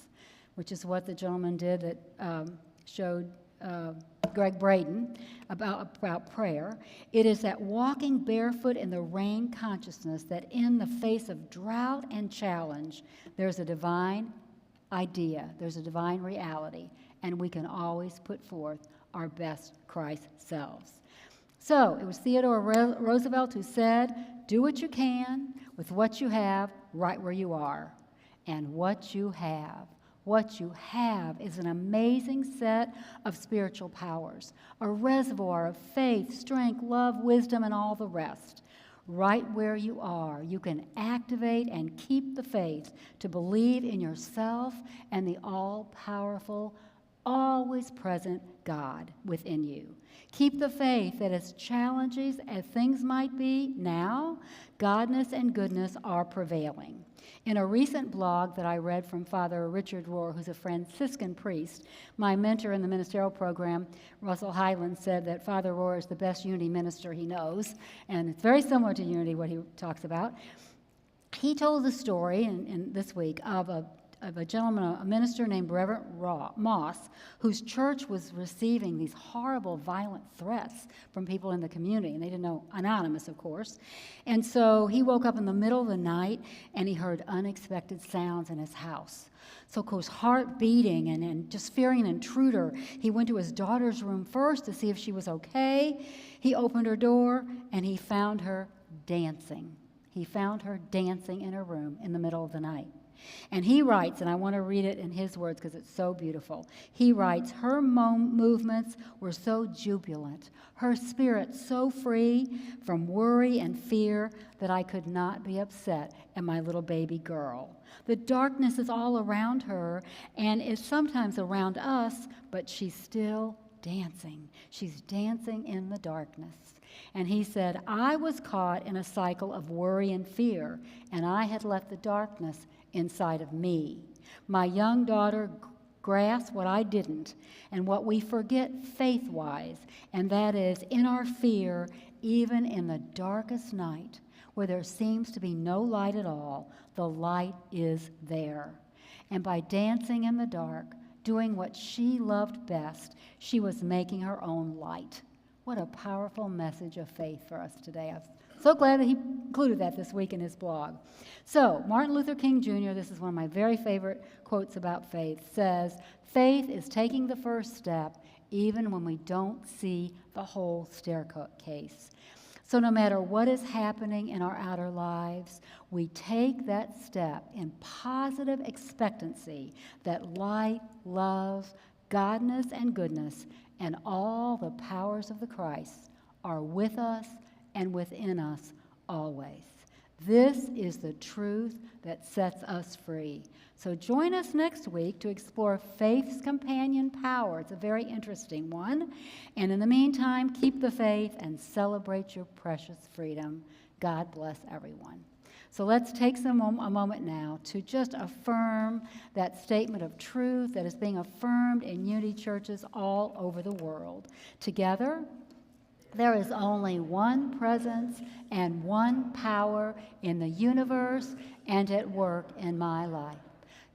which is what the gentleman did that showed Greg Braden about prayer. It is that walking barefoot in the rain consciousness that in the face of drought and challenge, there's a divine idea, there's a divine reality, and we can always put forth our best Christ selves. So it was Theodore Roosevelt who said, do what you can with what you have right where you are. And what you have is an amazing set of spiritual powers, a reservoir of faith, strength, love, wisdom, and all the rest. Right where you are, you can activate and keep the faith to believe in yourself and the all-powerful, always present God within you. Keep the faith that as challenging as things might be now, godness and goodness are prevailing. In a recent blog that I read from Father Richard Rohr, who's a Franciscan priest, my mentor in the ministerial program, Russell Highland, said that Father Rohr is the best unity minister he knows, and it's very similar to unity, what he talks about. He told the story in this week of a gentleman, a minister named Reverend Moss, whose church was receiving these horrible, violent threats from people in the community, and they didn't know, anonymous, of course. And so he woke up in the middle of the night, and he heard unexpected sounds in his house. So, of course, heart beating and just fearing an intruder, he went to his daughter's room first to see if she was okay. He opened her door, and he found her dancing. He found her dancing in her room in the middle of the night. And he writes, and I want to read it in his words because it's so beautiful. He writes, her movements were so jubilant, her spirit so free from worry and fear that I could not be upset at my little baby girl. The darkness is all around her and is sometimes around us, but she's still dancing. She's dancing in the darkness. And he said, I was caught in a cycle of worry and fear, and I had let the darkness inside of me. My young daughter grasped what I didn't and what we forget faith-wise, and that is in our fear, even in the darkest night, where there seems to be no light at all, the light is there. And by dancing in the dark, doing what she loved best. She was making her own light. What a powerful message of faith for us today. I'm so glad that he included that this week in his blog. So, Martin Luther King Jr., this is one of my very favorite quotes about faith, says, "Faith is taking the first step even when we don't see the whole staircase." So no matter what is happening in our outer lives, we take that step in positive expectancy that light, love, godness, and goodness, and all the powers of the Christ are with us and within us always. This is the truth that sets us free. So join us next week to explore faith's companion power. It's a very interesting one. And in the meantime, keep the faith and celebrate your precious freedom. God bless everyone. So let's take a moment now to just affirm that statement of truth that is being affirmed in unity churches all over the world. Together, there is only one presence and one power in the universe and at work in my life.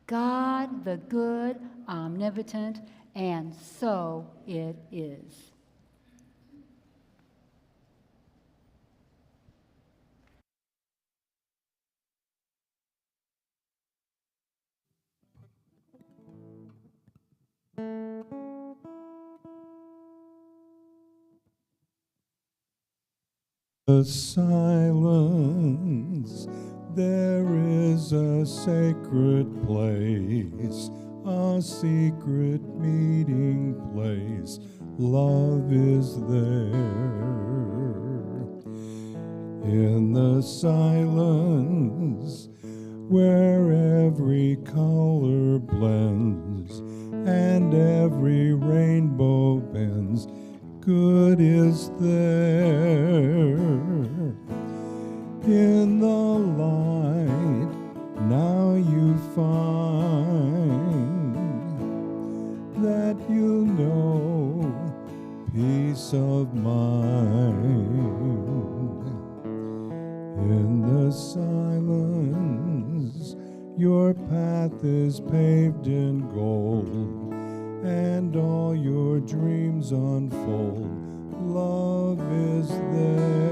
God, the good, omnipotent, and so it is. The silence, there is a sacred place, a secret meeting place. Love is there. In the silence, where every color blends and every rainbow bends, good is there. In the light now you find that you know peace of mind. In the silence your path is paved in gold, and all your dreams unfold. Love is there.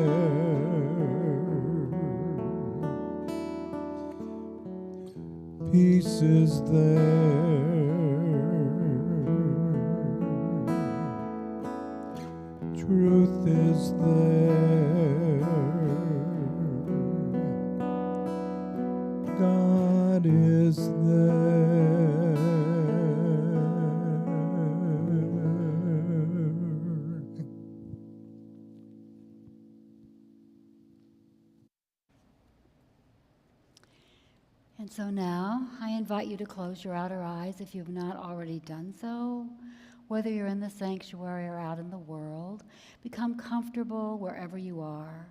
Peace is there. Truth is there. God is there. And so now I invite you to close your outer eyes if you've not already done so. Whether you're in the sanctuary or out in the world, become comfortable wherever you are.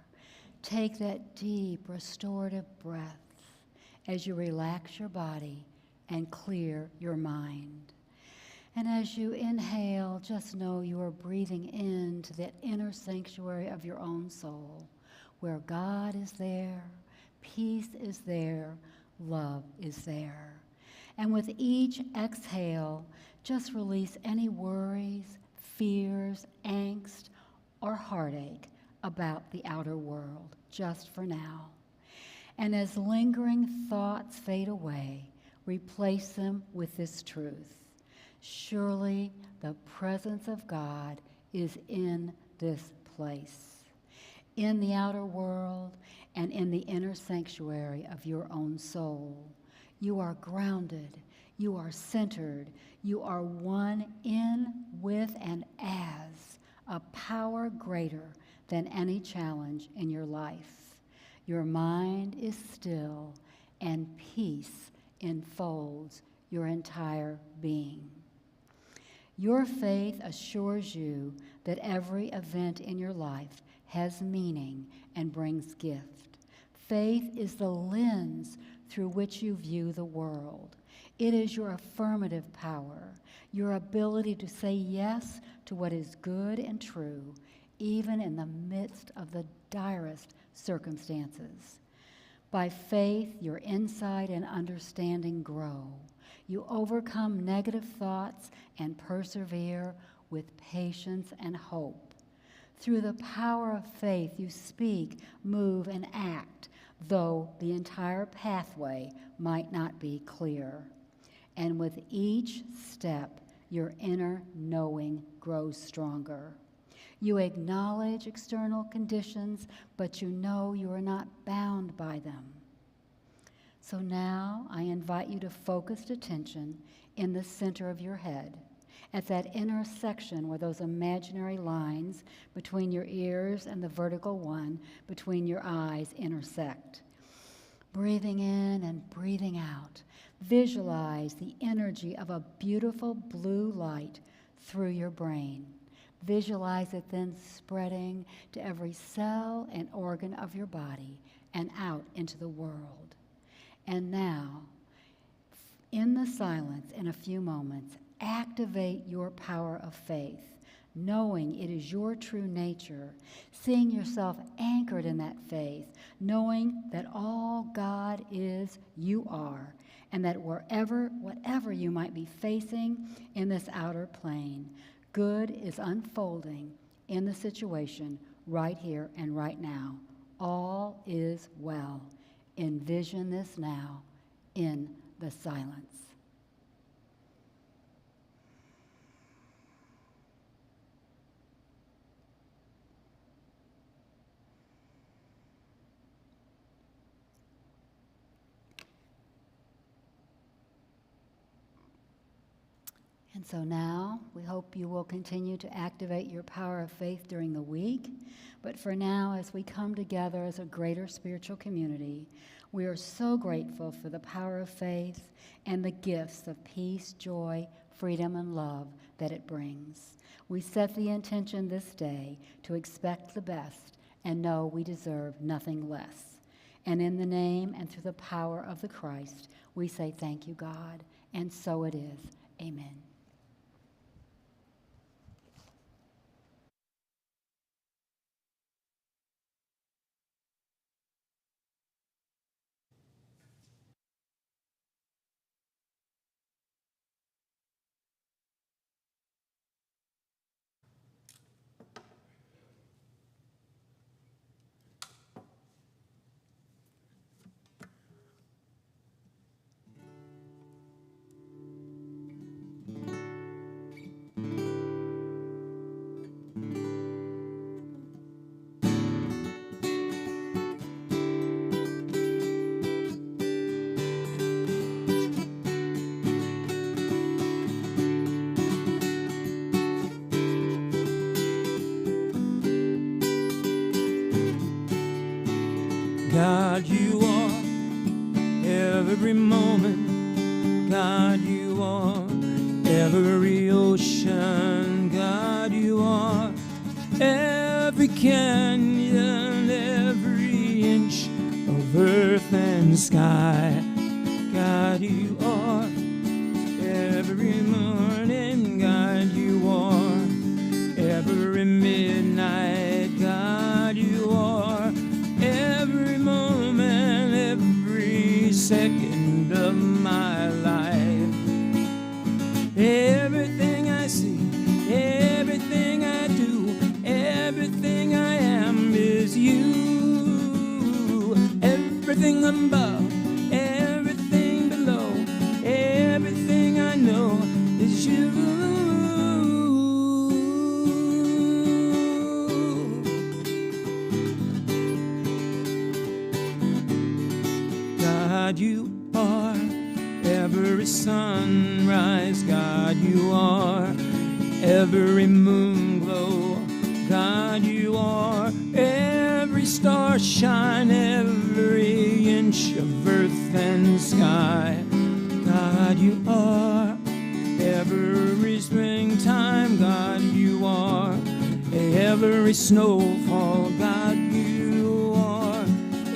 Take that deep restorative breath as you relax your body and clear your mind. And as you inhale, just know you are breathing into that inner sanctuary of your own soul, where God is there, peace is there, love is there. And with each exhale, just release any worries, fears, angst, or heartache about the outer world, just for now. And as lingering thoughts fade away, replace them with this truth. Surely the presence of God is in this place, in the outer world and in the inner sanctuary of your own soul. You are grounded, you are centered, you are one in, with, and as a power greater than any challenge in your life. Your mind is still, and peace enfolds your entire being. Your faith assures you that every event in your life has meaning and brings gift. Faith is the lens through which you view the world. It is your affirmative power, your ability to say yes to what is good and true, even in the midst of the direst circumstances. By faith, your insight and understanding grow. You overcome negative thoughts and persevere with patience and hope. Through the power of faith, you speak, move, and act, though the entire pathway might not be clear. And with each step, your inner knowing grows stronger. You acknowledge external conditions, but you know you are not bound by them. So now I invite you to focused attention in the center of your head, at that intersection where those imaginary lines between your ears and the vertical one between your eyes intersect. Breathing in and breathing out, visualize the energy of a beautiful blue light through your brain. Visualize it then spreading to every cell and organ of your body and out into the world. And now, in the silence, in a few moments, activate your power of faith, knowing it is your true nature, seeing yourself anchored in that faith, knowing that all God is, you are, and that whatever you might be facing in this outer plane, good is unfolding in the situation right here and right now. All is well. Envision this now in the silence. And so now, we hope you will continue to activate your power of faith during the week. But for now, as we come together as a greater spiritual community, we are so grateful for the power of faith and the gifts of peace, joy, freedom, and love that it brings. We set the intention this day to expect the best and know we deserve nothing less. And in the name and through the power of the Christ, we say thank you, God. And so it is. Amen. God, you are every moment. God, you are every ocean. God, you are every canyon, every inch of earth and sky. God, you are every morning. God, you are every midnight. God, you are every moment, every second of my life. Everything I see, everything I do, everything I am is you. Everything above, everything below, everything I know is you. God, you are every sunrise. God, you are every moon glow. God, you are every star shine, every inch of earth and sky. God, you are every springtime. God, you are every snowfall. God, you are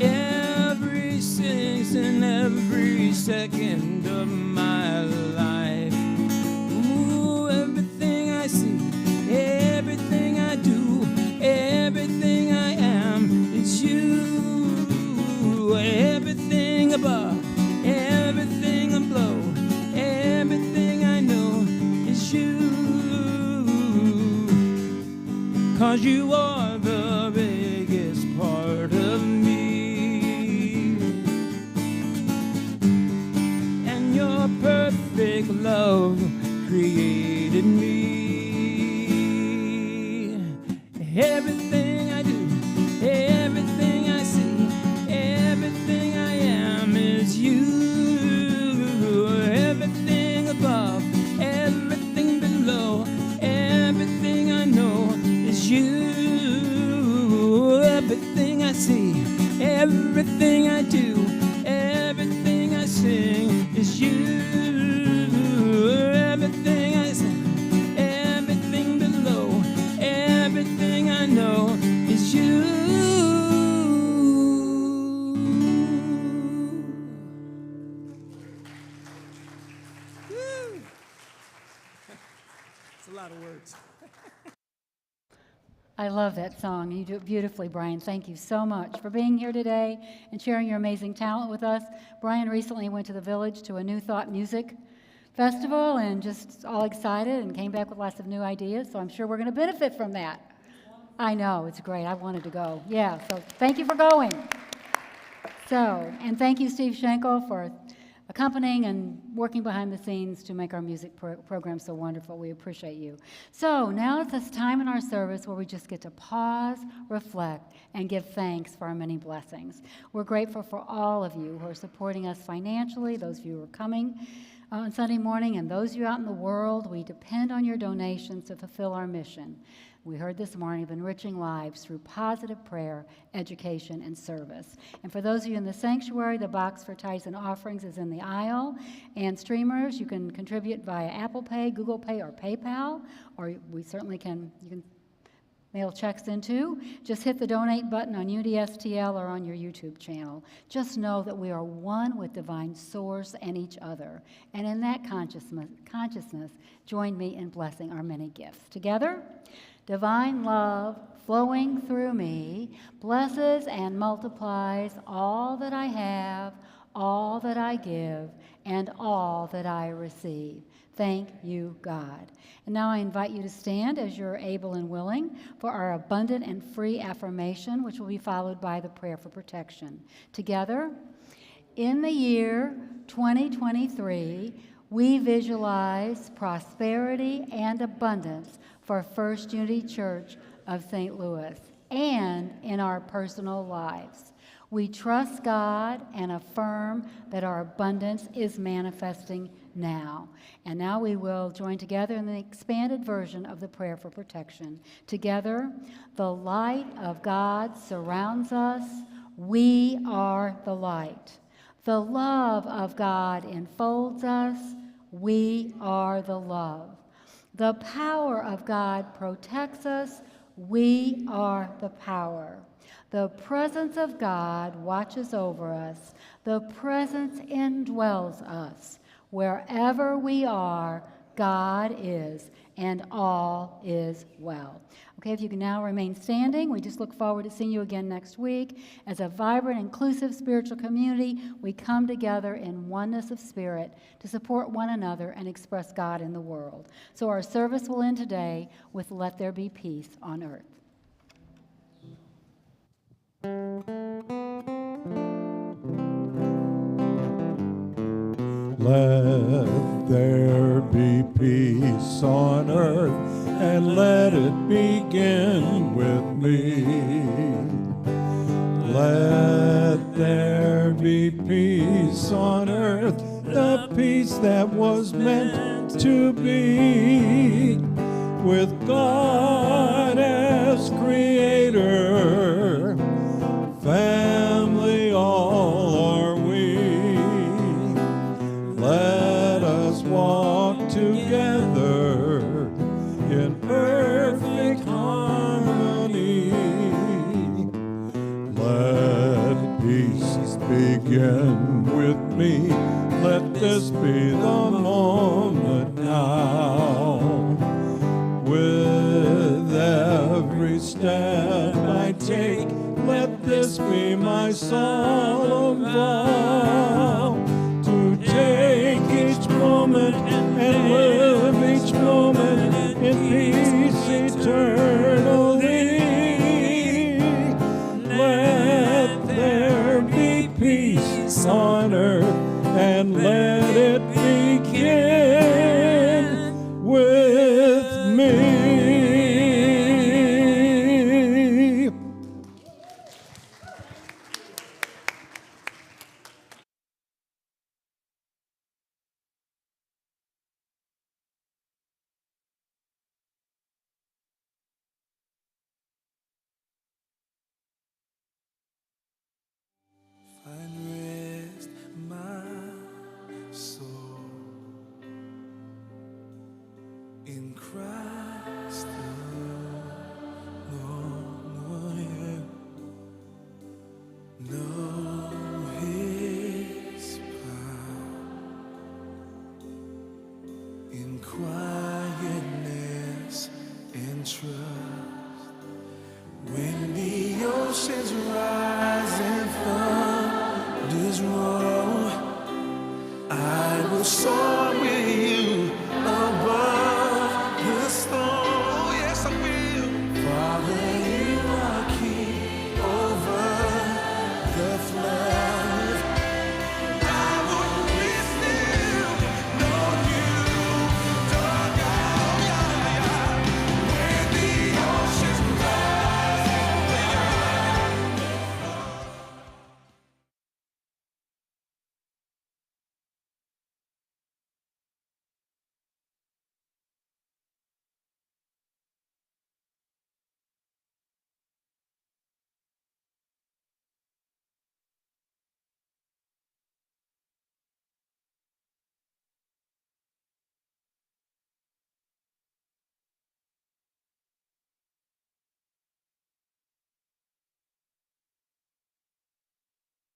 every season, every second of my life. Ooh, everything I see, everything I do, everything I am is you. Everything above, everything below, 'cause you are the biggest part of me. And your perfect love created me. Everything I do, everything I see, everything I am is you. Everything above, everything below, everything I know is you. Everything I see, everything I do, everything I sing is you. Everything I say, everything below, everything I know is you. Woo. It's a lot of words. I love that song. You do it beautifully, Brian. Thank you so much for being here today and sharing your amazing talent with us. Brian recently went to the Village to a New Thought Music Festival and just all excited and came back with lots of new ideas, so I'm sure we're going to benefit from that. I know, it's great. I wanted to go. Yeah, so thank you for going. So, and thank you, Steve Schenkel, for accompanying and working behind the scenes to make our music program so wonderful. We appreciate you. So now it's this time in our service where we just get to pause, reflect, and give thanks for our many blessings. We're grateful for all of you who are supporting us financially, those of you who are coming on Sunday morning, and those of you out in the world. We depend on your donations to fulfill our mission. We heard this morning of enriching lives through positive prayer, education, and service. And for those of you in the sanctuary, the box for tithes and offerings is in the aisle. And streamers, you can contribute via Apple Pay, Google Pay, or PayPal, or we certainly can, you can mail checks in too. Just hit the donate button on UDSTL or on your YouTube channel. Just know that we are one with divine source and each other. And in that consciousness, join me in blessing our many gifts. Together, divine love flowing through me blesses and multiplies all that I have, all that I give, and all that I receive. Thank you, God. And now I invite you to stand as you're able and willing for our abundant and free affirmation, which will be followed by the prayer for protection. Together, in the year 2023, we visualize prosperity and abundance for First Unity Church of St. Louis and in our personal lives. We trust God and affirm that our abundance is manifesting now. And now we will join together in the expanded version of the prayer for protection. Together, the light of God surrounds us. We are the light. The love of God enfolds us. We are the love. The power of God protects us. We are the power. The presence of God watches over us. The presence indwells us. Wherever we are, God is, and all is well. Okay, if you can now remain standing, we just look forward to seeing you again next week. As a vibrant, inclusive spiritual community, we come together in oneness of spirit to support one another and express God in the world. So our service will end today with Let There Be Peace on Earth. Let there be peace on earth, and let it begin with me. Let there be peace on earth, the peace that was meant to be, with God as creator, family all are we. Let us walk together in perfect harmony. Let peace begin with me. Let this be the moment now. With every step I take, let this be my solemn vow, to take each moment and live each moment in peace eternally. trust. When the oceans rise and thunders roll, I will soar